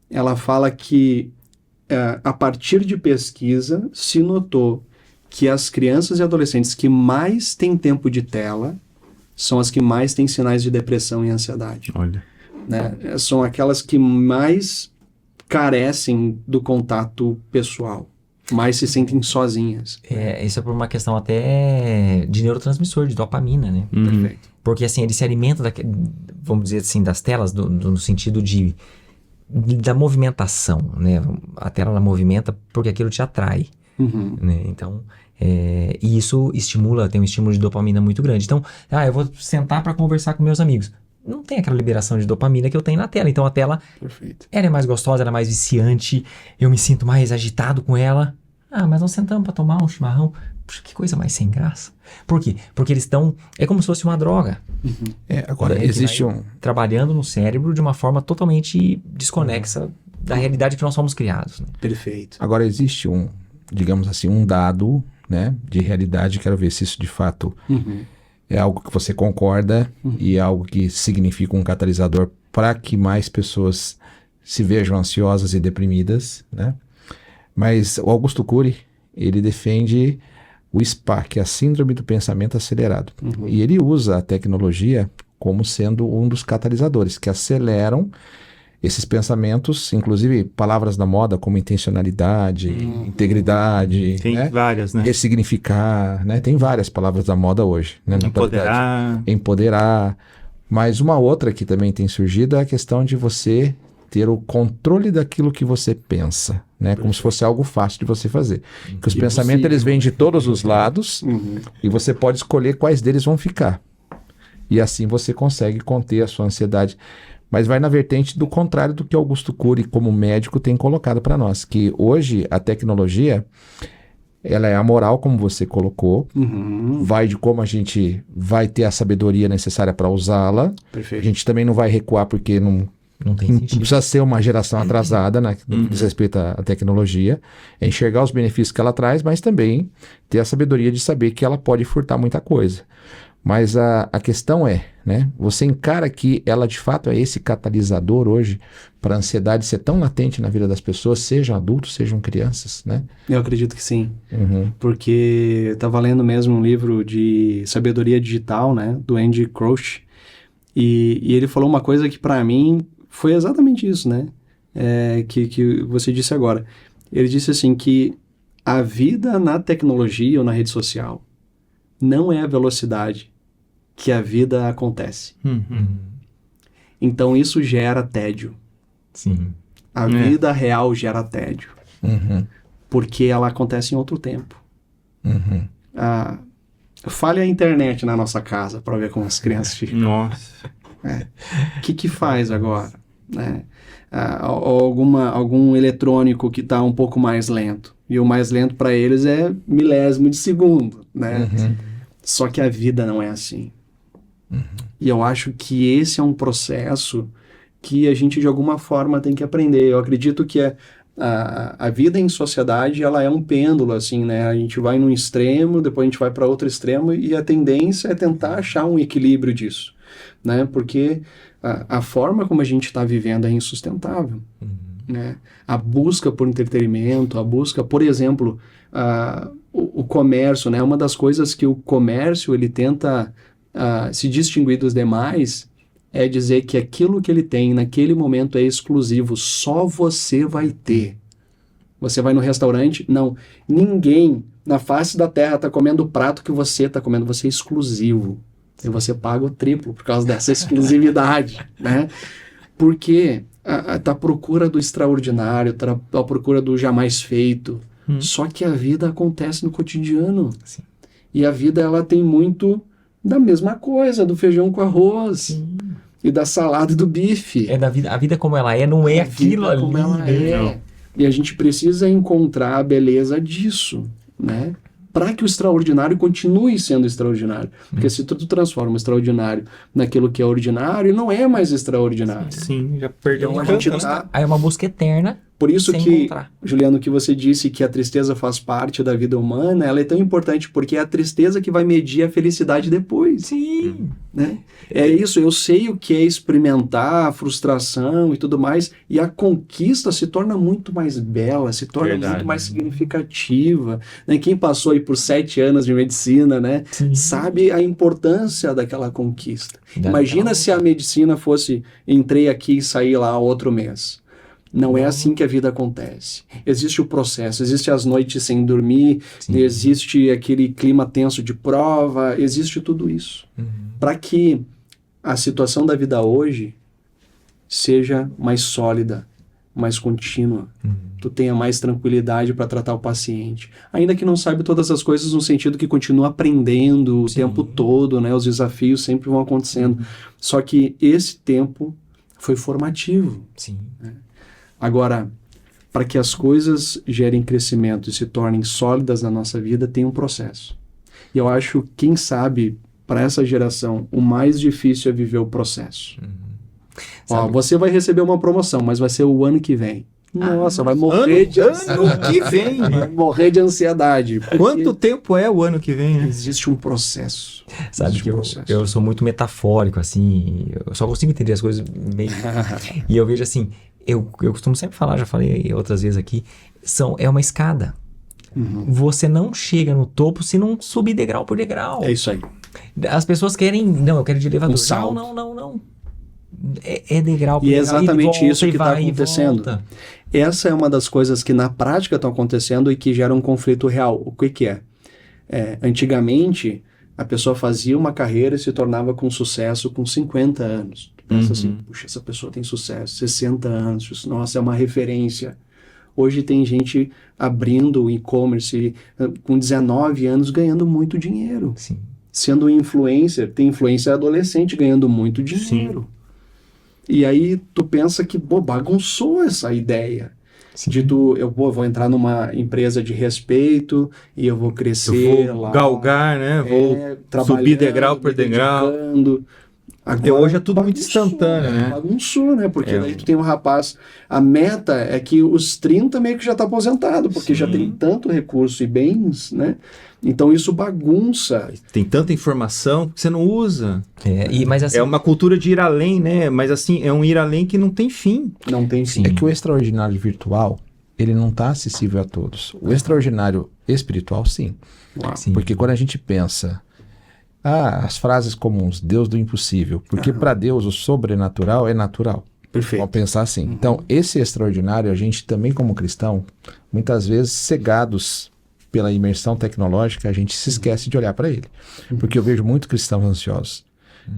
ela fala que a partir de pesquisa se notou que as crianças e adolescentes que mais têm tempo de tela são as que mais têm sinais de depressão e ansiedade. Olha. Né? São aquelas que mais carecem do contato pessoal, mais se sentem sozinhas. Isso é por uma questão até de neurotransmissor, de dopamina, né? Perfeito. Porque assim, ele se alimenta, vamos dizer assim, das telas no sentido da movimentação, né? A tela ela movimenta porque aquilo te atrai, né? Então, e isso tem um estímulo de dopamina muito grande. Então, eu vou sentar para conversar com meus amigos. Não tem aquela liberação de dopamina que eu tenho na tela. Então a tela, ela é mais gostosa, ela é mais viciante, eu me sinto mais agitado com ela. Mas nós sentamos para tomar um chimarrão. Puxa, que coisa mais sem graça. Por quê? Porque eles estão... É como se fosse uma droga. Agora, existe trabalhando no cérebro de uma forma totalmente desconexa da realidade que nós somos criados. Né? Perfeito. Agora, existe digamos assim, um dado, né, de realidade. Quero ver se isso de fato... é algo que você concorda e é algo que significa um catalisador para que mais pessoas se vejam ansiosas e deprimidas, né? Mas o Augusto Cury, ele defende o SPA, que é a Síndrome do Pensamento Acelerado. E ele usa a tecnologia como sendo um dos catalisadores que aceleram esses pensamentos, inclusive palavras da moda como intencionalidade, integridade, Tem várias, né? ressignificar, né? Tem várias palavras da moda hoje. Né? Empoderar. Mas uma outra que também tem surgido é a questão de você ter o controle daquilo que você pensa, né? Como se fosse algo fácil de você fazer. Que os pensamentos eles vêm de todos os lados e você pode escolher quais deles vão ficar. E assim você consegue conter a sua ansiedade. Mas vai na vertente do contrário do que Augusto Cury, como médico, tem colocado para nós. Que hoje a tecnologia, ela é amoral, como você colocou. Vai de como a gente vai ter a sabedoria necessária para usá-la. Perfeito. A gente também não vai recuar porque não tem sentido. Precisa ser uma geração atrasada, né, no que diz respeito à tecnologia. É enxergar os benefícios que ela traz, mas também ter a sabedoria de saber que ela pode furtar muita coisa. Mas a questão é, né, você encara que ela de fato é esse catalisador hoje para a ansiedade ser tão latente na vida das pessoas, sejam adultos, sejam crianças, né? Eu acredito que sim, porque eu estava lendo mesmo um livro de sabedoria digital, né, do Andy Crouch, e ele falou uma coisa que para mim foi exatamente isso, né, que você disse agora. Ele disse assim que a vida na tecnologia ou na rede social não é a velocidade que a vida acontece. Então isso gera tédio. Sim. A vida real gera tédio. Porque ela acontece em outro tempo. Falha a internet na nossa casa para ver como as crianças ficam. Nossa. O que faz agora? Algum eletrônico que está um pouco mais lento. E o mais lento para eles é milésimo de segundo, né? Só que a vida não é assim. E eu acho que esse é um processo que a gente de alguma forma tem que aprender. Eu acredito que a vida em sociedade ela é um pêndulo, assim, né? A gente vai num extremo, depois a gente vai para outro extremo e a tendência é tentar achar um equilíbrio disso, né? Porque a forma como a gente está vivendo é insustentável, né? A busca por entretenimento, a busca, por exemplo, o comércio, né? Uma das coisas que o comércio ele tenta se distinguir dos demais é dizer que aquilo que ele tem naquele momento é exclusivo, só você vai ter. Você vai no restaurante, não, ninguém na face da terra está comendo o prato que você está comendo, você é exclusivo. E você paga o triplo por causa dessa exclusividade, né? Porque tá à procura do extraordinário, tá à procura do jamais feito. Só que a vida acontece no cotidiano. Sim. E a vida, ela tem muito da mesma coisa, do feijão com arroz. Sim. E da salada e do bife. É da vida, a vida como ela é, não é A aquilo vida ali. como ela né? é. E a gente precisa encontrar a beleza disso, né? Para que o extraordinário continue sendo extraordinário. Porque se tu transforma o extraordinário naquilo que é ordinário, não é mais extraordinário. Sim, já perdeu Então um a gente canto, né? tá... Aí é uma busca eterna. Por isso sem que, encontrar. Juliano, que você disse que a tristeza faz parte da vida humana, ela é tão importante porque é a tristeza que vai medir a felicidade depois. Sim. Né? É isso, eu sei o que é experimentar a frustração e tudo mais, e a conquista se torna muito mais bela, se torna Verdade. muito mais significativa. Né? Quem passou aí por 7 anos de medicina, né, Sim. sabe a importância daquela conquista. Daquela- Imagina se a medicina fosse, entrei aqui e saí lá outro mês. Não é assim que a vida acontece. Existe o processo, existe as noites sem dormir, Sim. existe aquele clima tenso de prova, existe tudo isso. Para que a situação da vida hoje seja mais sólida, mais contínua, tu tenha mais tranquilidade para tratar o paciente. Ainda que não saiba todas as coisas no sentido que continua aprendendo o tempo todo, né? Os desafios sempre vão acontecendo. Só que esse tempo foi formativo. Sim. Agora, para que as coisas gerem crescimento e se tornem sólidas na nossa vida, tem um processo. E eu acho, quem sabe, para essa geração, o mais difícil é viver o processo. Ó, Sabe- você vai receber uma promoção, mas vai ser o ano que vem. Nossa, vai morrer de ansiedade. Ano que vem. Vai morrer de ansiedade. porque Quanto tempo é o ano que vem, né? existe um processo. Sabe Existe que um processo. eu sou muito metafórico, assim. Eu só consigo entender as coisas meio. E eu vejo assim. Eu costumo sempre falar, já falei outras vezes aqui. É uma escada. Você não chega no topo se não subir degrau por degrau. É isso aí. As pessoas querem. Não, eu quero de elevador. Um salto. Não. É degrau por E é degrau. exatamente volta, isso e que está vai, e acontecendo. volta. Essa é uma das coisas que na prática estão acontecendo e que gera um conflito real. O que é? Antigamente, a pessoa fazia uma carreira e se tornava com sucesso com 50 anos. Tu pensa assim, puxa, essa pessoa tem sucesso, 60 anos, isso, nossa, é uma referência. Hoje tem gente abrindo o e-commerce com 19 anos ganhando muito dinheiro. Sim. Sendo influencer, tem influencer adolescente ganhando muito dinheiro. E aí tu pensa que, bagunçou essa ideia. Sim. Eu vou entrar numa empresa de respeito e eu vou crescer Eu vou lá. galgar, né? Vou trabalhando, subir degrau por me degrau. dedicando. Agora, Hoje é tudo muito bagunçou, instantâneo, né? Bagunçou, né? Porque daí tu tem um rapaz... A meta é que os 30 meio que já tá aposentado, porque já tem tanto recurso e bens, né? Então isso bagunça. Tem tanta informação que você não usa. Mas assim, É uma cultura de ir além, né? Mas assim, é um ir além que não tem fim. Não tem fim. É que o extraordinário virtual, ele não está acessível a todos. O extraordinário espiritual, sim. Uau. sim. Porque quando a gente pensa, as frases comuns, Deus do impossível, porque para Deus o sobrenatural é natural. Perfeito. Vamos pensar assim. Então, esse extraordinário, a gente também como cristão, muitas vezes cegados pela imersão tecnológica, a gente se esquece de olhar para ele. Porque eu vejo muitos cristãos ansiosos.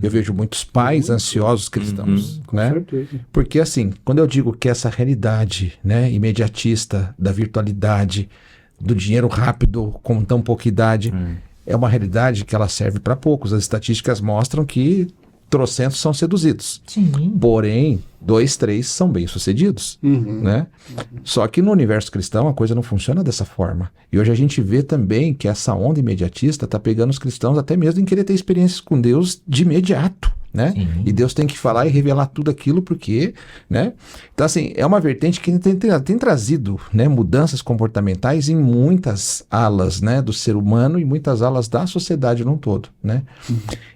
Eu vejo muitos pais ansiosos cristãos, né? certeza. Porque assim, quando eu digo que essa realidade, né, imediatista da virtualidade, do dinheiro rápido com tão pouca idade, é uma realidade que ela serve para poucos. As estatísticas mostram que trocentos são seduzidos. sim. Porém, 2, 3 são bem-sucedidos, né? Só que no universo cristão a coisa não funciona dessa forma. E hoje a gente vê também que essa onda imediatista está pegando os cristãos até mesmo em querer ter experiências com Deus de imediato, né? Sim. E Deus tem que falar e revelar tudo aquilo porque, né? Então assim, é uma vertente que tem trazido, né, mudanças comportamentais em muitas alas, né, do ser humano e muitas alas da sociedade num todo, né?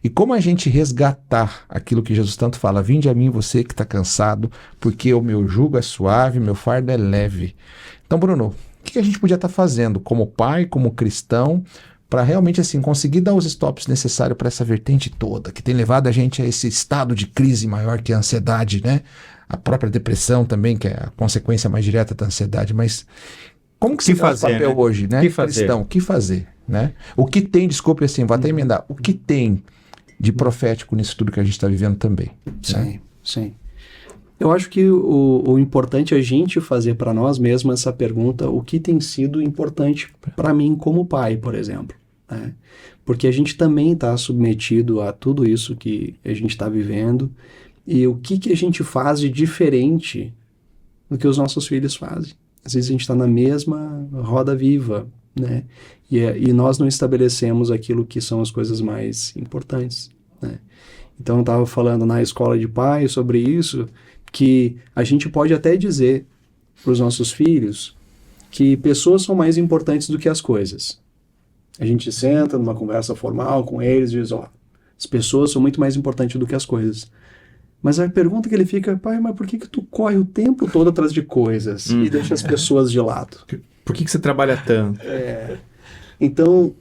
E como a gente resgatar aquilo que Jesus tanto fala, vinde a mim você que está cansado, porque o meu jugo é suave, meu fardo é leve. Então, Bruno, o que a gente podia estar fazendo como pai, como cristão, para realmente assim conseguir dar os stops necessários para essa vertente toda, que tem levado a gente a esse estado de crise maior que a ansiedade, né? A própria depressão também, que é a consequência mais direta da ansiedade, mas como que se faz o fazer, papel né? hoje, né? O que fazer? Cristão, o que fazer, né? O que tem, desculpe assim, vou até emendar, o que tem de profético nisso tudo que a gente está vivendo também, né? Sim. Eu acho que o importante é a gente fazer para nós mesmos essa pergunta, o que tem sido importante para mim como pai, por exemplo, né? Porque a gente também está submetido a tudo isso que a gente está vivendo, e o que a gente faz de diferente do que os nossos filhos fazem. Às vezes a gente está na mesma roda viva, né? E nós não estabelecemos aquilo que são as coisas mais importantes, né? Então eu estava falando na escola de pais sobre isso, que a gente pode até dizer para os nossos filhos que pessoas são mais importantes do que as coisas. A gente senta numa conversa formal com eles e diz, ó, as pessoas são muito mais importantes do que as coisas. Mas a pergunta que ele fica, pai, mas por que tu corre o tempo todo atrás de coisas e deixa as pessoas de lado? Por que você trabalha tanto? Então,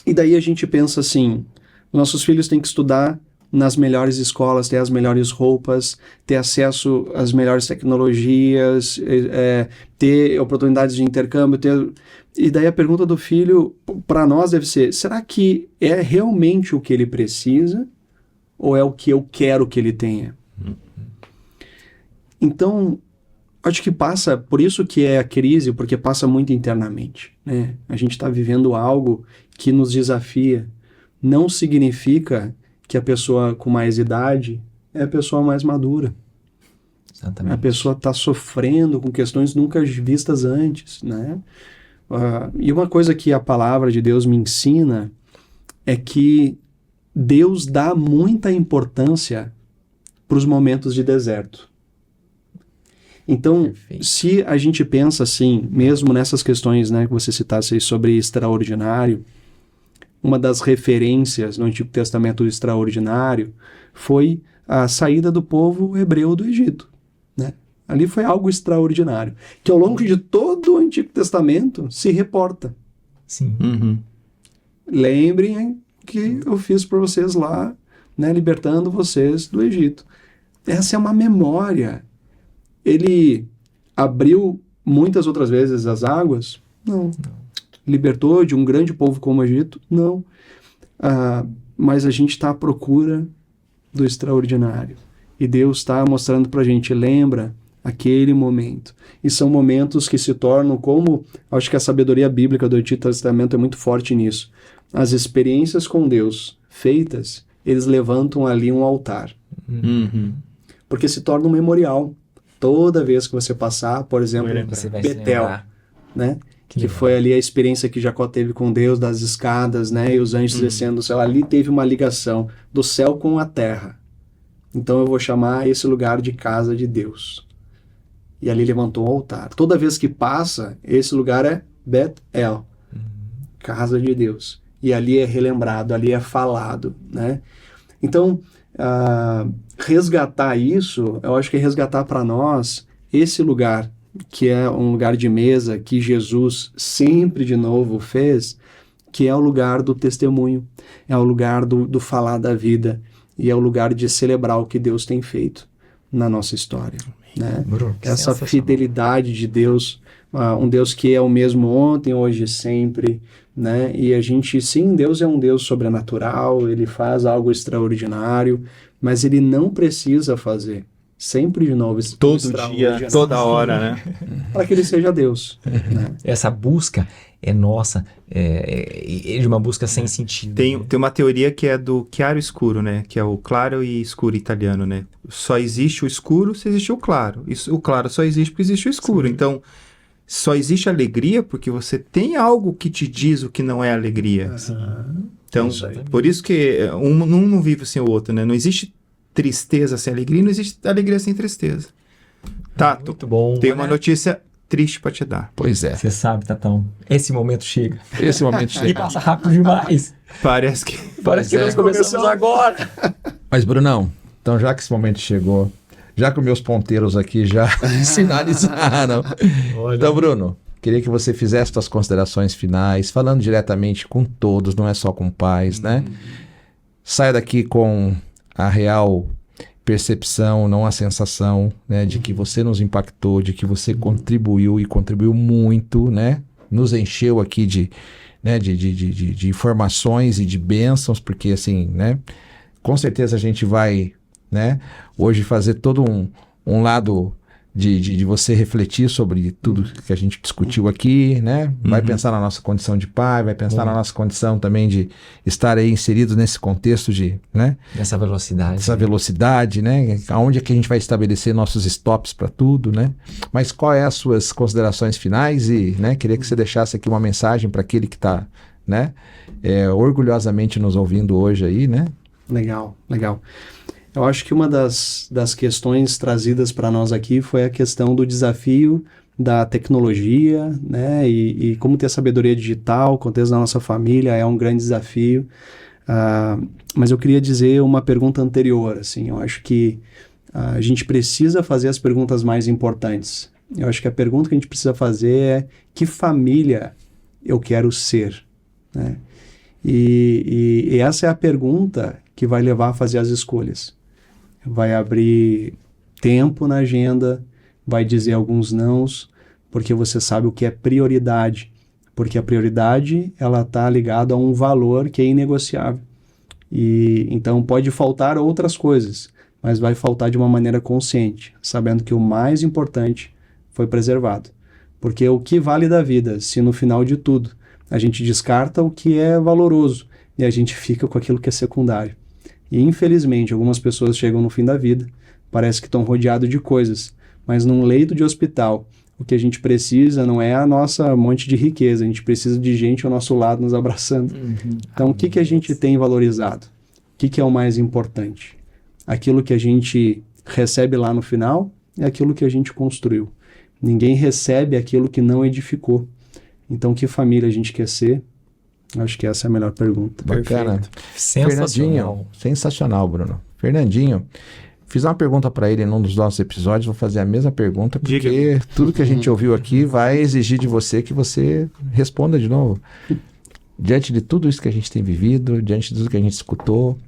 e daí a gente pensa assim, nossos filhos têm que estudar nas melhores escolas, ter as melhores roupas, ter acesso às melhores tecnologias, ter oportunidades de intercâmbio, E daí a pergunta do filho, para nós, deve ser, será que é realmente o que ele precisa ou é o que eu quero que ele tenha? Então, acho que passa, por isso que é a crise, porque passa muito internamente, né? A gente está vivendo algo que nos desafia. Não significa que a pessoa com mais idade é a pessoa mais madura. Exatamente. A pessoa está sofrendo com questões nunca vistas antes, né? E uma coisa que a palavra de Deus me ensina é que Deus dá muita importância para os momentos de deserto. Então, Perfeito. se a gente pensa assim, mesmo nessas questões, né, que você citasse aí sobre extraordinário, uma das referências no Antigo Testamento do extraordinário foi a saída do povo hebreu do Egito, né? Ali foi algo extraordinário, que ao longo de todo o Antigo Testamento se reporta. Sim. Uhum. Lembrem que eu fiz para vocês lá, né, libertando vocês do Egito. Essa é uma memória. Ele abriu muitas outras vezes as águas? Não. Libertou de um grande povo como o Egito? Não. Mas a gente está à procura do extraordinário. E Deus está mostrando para a gente, lembra aquele momento. E são momentos que se tornam como, acho que a sabedoria bíblica do Antigo Testamento é muito forte nisso. As experiências com Deus feitas, eles levantam ali um altar. Uhum. Porque se torna um memorial. Toda vez que você passar, por exemplo, Você vai se Betel, lembrar. né? Que legal. foi ali a experiência que Jacó teve com Deus, das escadas, né? E os anjos descendo do céu. Ali teve uma ligação do céu com a terra. Então eu vou chamar esse lugar de casa de Deus. E ali levantou um altar. Toda vez que passa, esse lugar é Bet-El, casa de Deus. E ali é relembrado, ali é falado, né? Então, resgatar isso, eu acho que é resgatar para nós esse lugar, que é um lugar de mesa que Jesus sempre de novo fez, que é o lugar do testemunho, é o lugar do falar da vida, e é o lugar de celebrar o que Deus tem feito na nossa história, né? Bruno, Essa sensacional. fidelidade de Deus, um Deus que é o mesmo ontem, hoje e sempre, né? E a gente, sim, Deus é um Deus sobrenatural, ele faz algo extraordinário, mas ele não precisa fazer sempre de novo Todo dia, toda hora, né? para que ele seja Deus, né? Essa busca é nossa, é de uma busca sem sentido. Tem uma teoria que é do chiaro-escuro, né? Que é o claro e escuro italiano, né? Só existe o escuro se existe o claro. O claro só existe porque existe o escuro. Sim. Então, só existe alegria porque você tem algo que te diz o que não é alegria. Então, por isso que um não vive sem o outro, né? Não existe tristeza sem alegria, não existe alegria sem tristeza. Tato, Muito bom. tem uma notícia triste para te dar. Pois é. Você sabe, Tatão, esse momento chega. Esse momento E chega. passa rápido demais. Parece que... Parece que nós começamos agora. Mas, Brunão, então já que esse momento chegou, já que os meus ponteiros aqui já sinalizaram. Então, Bruno, queria que você fizesse suas considerações finais, falando diretamente com todos, não é só com pais, né? Saia daqui com a real percepção, não a sensação, né, de que você nos impactou, de que você contribuiu e contribuiu muito, né? Nos encheu aqui de informações e de bênçãos, porque assim, né? Com certeza a gente vai né? Hoje fazer todo um lado de você refletir sobre tudo que a gente discutiu aqui, né? Vai pensar na nossa condição de pai, vai pensar na nossa condição também de estar aí inseridos nesse contexto de, né? Dessa velocidade. Essa velocidade, né? Aonde é que a gente vai estabelecer nossos stops para tudo, né? Mas qual é as suas considerações finais e, né? Queria que você deixasse aqui uma mensagem para aquele que está, né? Orgulhosamente nos ouvindo hoje aí, né? Legal, legal. Eu acho que uma das questões trazidas para nós aqui foi a questão do desafio da tecnologia, né? E como ter sabedoria digital, o contexto da nossa família é um grande desafio. Mas eu queria dizer uma pergunta anterior, assim, eu acho que a gente precisa fazer as perguntas mais importantes. Eu acho que a pergunta que a gente precisa fazer é: que família eu quero ser, né? E essa é a pergunta que vai levar a fazer as escolhas. Vai abrir tempo na agenda, vai dizer alguns nãos, porque você sabe o que é prioridade. Porque a prioridade, ela está ligada a um valor que é inegociável. E então pode faltar outras coisas, mas vai faltar de uma maneira consciente, sabendo que o mais importante foi preservado. Porque o que vale da vida, se no final de tudo a gente descarta o que é valoroso e a gente fica com aquilo que é secundário. E infelizmente algumas pessoas chegam no fim da vida, parece que estão rodeados de coisas, mas num leito de hospital, o que a gente precisa não é a nossa monte de riqueza, a gente precisa de gente ao nosso lado nos abraçando. Então o que a gente tem valorizado? O que é o mais importante? Aquilo que a gente recebe lá no final é aquilo que a gente construiu. Ninguém recebe aquilo que não edificou. Então que família a gente quer ser? Acho que essa é a melhor pergunta. Bacana. Sensacional. Sensacional, Bruno. Fernandinho, fiz uma pergunta para ele num dos nossos episódios, vou fazer a mesma pergunta, porque tudo que a gente ouviu aqui vai exigir de você que você responda de novo. Diante de tudo isso que a gente tem vivido, diante de tudo que a gente escutou,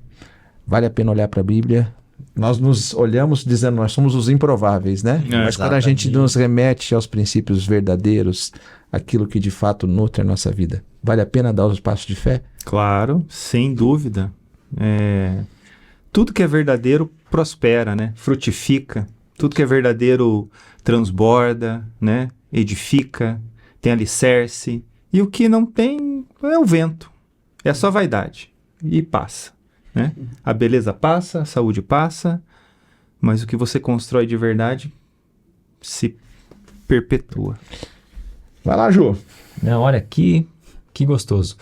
vale a pena olhar para a Bíblia? Nós nos olhamos dizendo, nós somos os improváveis, né? Mas quando a gente nos remete aos princípios verdadeiros, aquilo que de fato nutre a nossa vida, vale a pena dar os passos de fé? Claro, sem dúvida. Tudo que é verdadeiro prospera, né? Frutifica. Tudo que é verdadeiro transborda, né? Edifica, tem alicerce. E o que não tem é o vento. É só vaidade. E passa, né? A beleza passa, a saúde passa, mas o que você constrói de verdade se perpetua. Vai lá, Ju. Não, olha, que gostoso.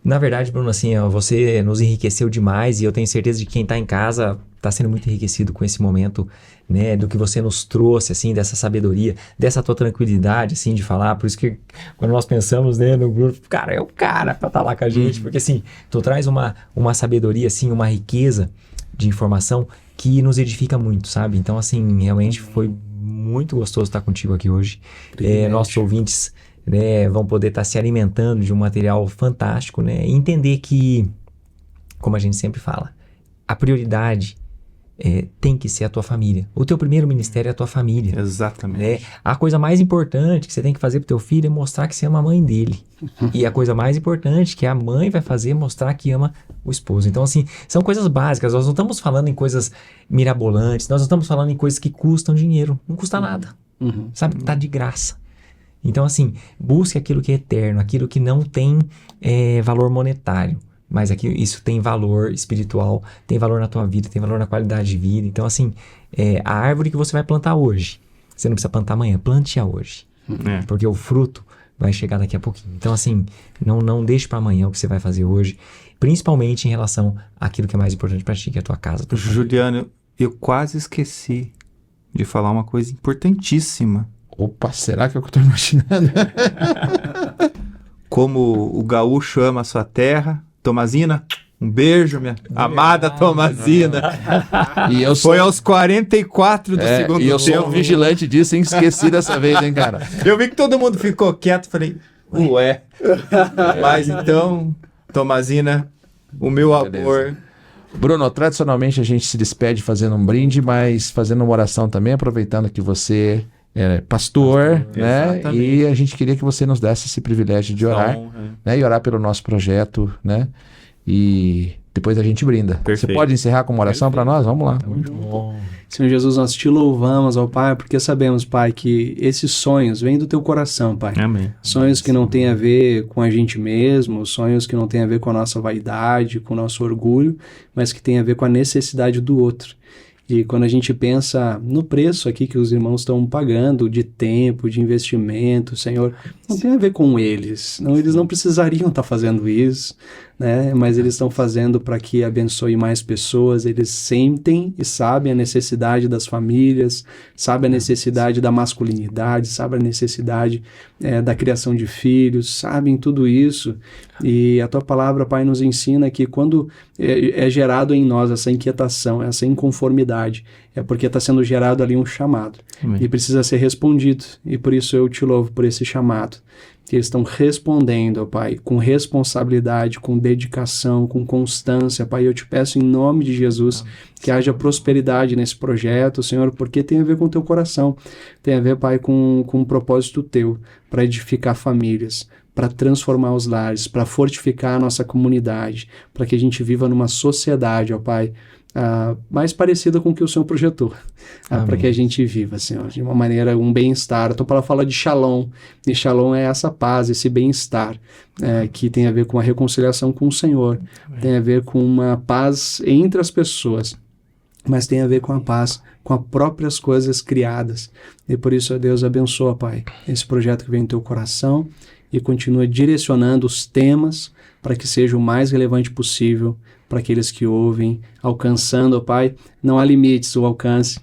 Na verdade, Bruno, assim, ó, você nos enriqueceu demais e eu tenho certeza de que quem está em casa está sendo muito enriquecido com esse momento, né, do que você nos trouxe, assim, dessa sabedoria, dessa tua tranquilidade, assim, de falar. Por isso que quando nós pensamos, né, no Bruno, cara, é o cara para estar lá com a gente, porque, assim, tu traz uma sabedoria, assim, uma riqueza de informação que nos edifica muito, sabe? Então, assim, realmente foi muito gostoso estar contigo aqui hoje. Nossos ouvintes, né, vão poder estar se alimentando de um material fantástico, né? E entender que, como a gente sempre fala, a prioridade tem que ser a tua família. O teu primeiro ministério é a tua família. Exatamente. Né? A coisa mais importante que você tem que fazer pro teu filho é mostrar que você ama a mãe dele. E a coisa mais importante que a mãe vai fazer é mostrar que ama o esposo. Então, assim, são coisas básicas. Nós não estamos falando em coisas mirabolantes, nós não estamos falando em coisas que custam dinheiro. Não custa nada. Sabe? Tá de graça. Então, assim, busque aquilo que é eterno, aquilo que não tem valor monetário, mas isso tem valor espiritual, tem valor na tua vida, tem valor na qualidade de vida. Então, assim, a árvore que você vai plantar hoje, você não precisa plantar amanhã, plante-a hoje, porque o fruto vai chegar daqui a pouquinho. Então, assim, não deixe para amanhã o que você vai fazer hoje, principalmente em relação àquilo que é mais importante para ti, que é a tua casa. Juliano, eu quase esqueci de falar uma coisa importantíssima. Opa, será que é o que eu tô imaginando? Como o gaúcho ama a sua terra. Tomazina, um beijo, minha amada Tomazina. E eu Foi aos 44 do segundo tempo. E eu sou um vigilante disso, hein? Esqueci dessa vez, hein, cara? Eu vi que todo mundo ficou quieto, falei, ué. Mas então, Tomazina, o meu amor. Bruno, tradicionalmente a gente se despede fazendo um brinde, mas fazendo uma oração também, aproveitando que você pastor, né? Exatamente. E a gente queria que você nos desse esse privilégio de orar, né? E orar pelo nosso projeto, né? E depois a gente brinda. Perfeito. Você pode encerrar com uma oração para nós? Vamos lá. Muito bom. Senhor Jesus, nós te louvamos, ó Pai, porque sabemos, Pai, que esses sonhos vêm do teu coração, Pai. Amém. Sonhos que não têm a ver com a gente mesmo, sonhos que não têm a ver com a nossa vaidade, com o nosso orgulho, mas que têm a ver com a necessidade do outro. E quando a gente pensa no preço aqui que os irmãos estão pagando de tempo, de investimento, Senhor, não tem a ver com eles. Não, eles não precisariam estar fazendo isso, né? Mas eles estão fazendo para que abençoe mais pessoas. Eles sentem e sabem a necessidade das famílias, sabem a necessidade da masculinidade, sabem a necessidade da criação de filhos, sabem tudo isso. E a tua palavra, Pai, nos ensina que quando é gerado em nós essa inquietação, essa inconformidade, é porque está sendo gerado ali um chamado. Amém. E precisa ser respondido. E por isso eu te louvo por esse chamado. Que eles estão respondendo, ó Pai, com responsabilidade, com dedicação, com constância. Pai, eu te peço em nome de Jesus que haja prosperidade nesse projeto, Senhor, porque tem a ver com o teu coração. Tem a ver, Pai, com um propósito teu, para edificar famílias, para transformar os lares, para fortificar a nossa comunidade, para que a gente viva numa sociedade, ó Pai, mais parecida com o que o Senhor projetou, para que a gente viva, Senhor, de uma maneira, um bem-estar. A tua palavra fala de shalom, e shalom é essa paz, esse bem-estar, que tem a ver com a reconciliação com o Senhor, tem a ver com uma paz entre as pessoas, mas tem a ver com a paz com as próprias coisas criadas. E por isso, ó Deus, abençoa, Pai, esse projeto que vem no teu coração e continua direcionando os temas para que seja o mais relevante possível para aqueles que ouvem, alcançando, ó Pai, não há limites o alcance,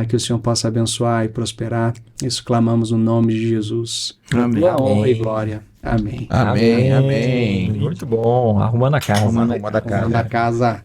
que o Senhor possa abençoar e prosperar. Isso clamamos no nome de Jesus. Amém. Tua honra e glória. Amém. Amém, amém. Muito bom. Arrumando a casa. Arrumando a casa. Da casa.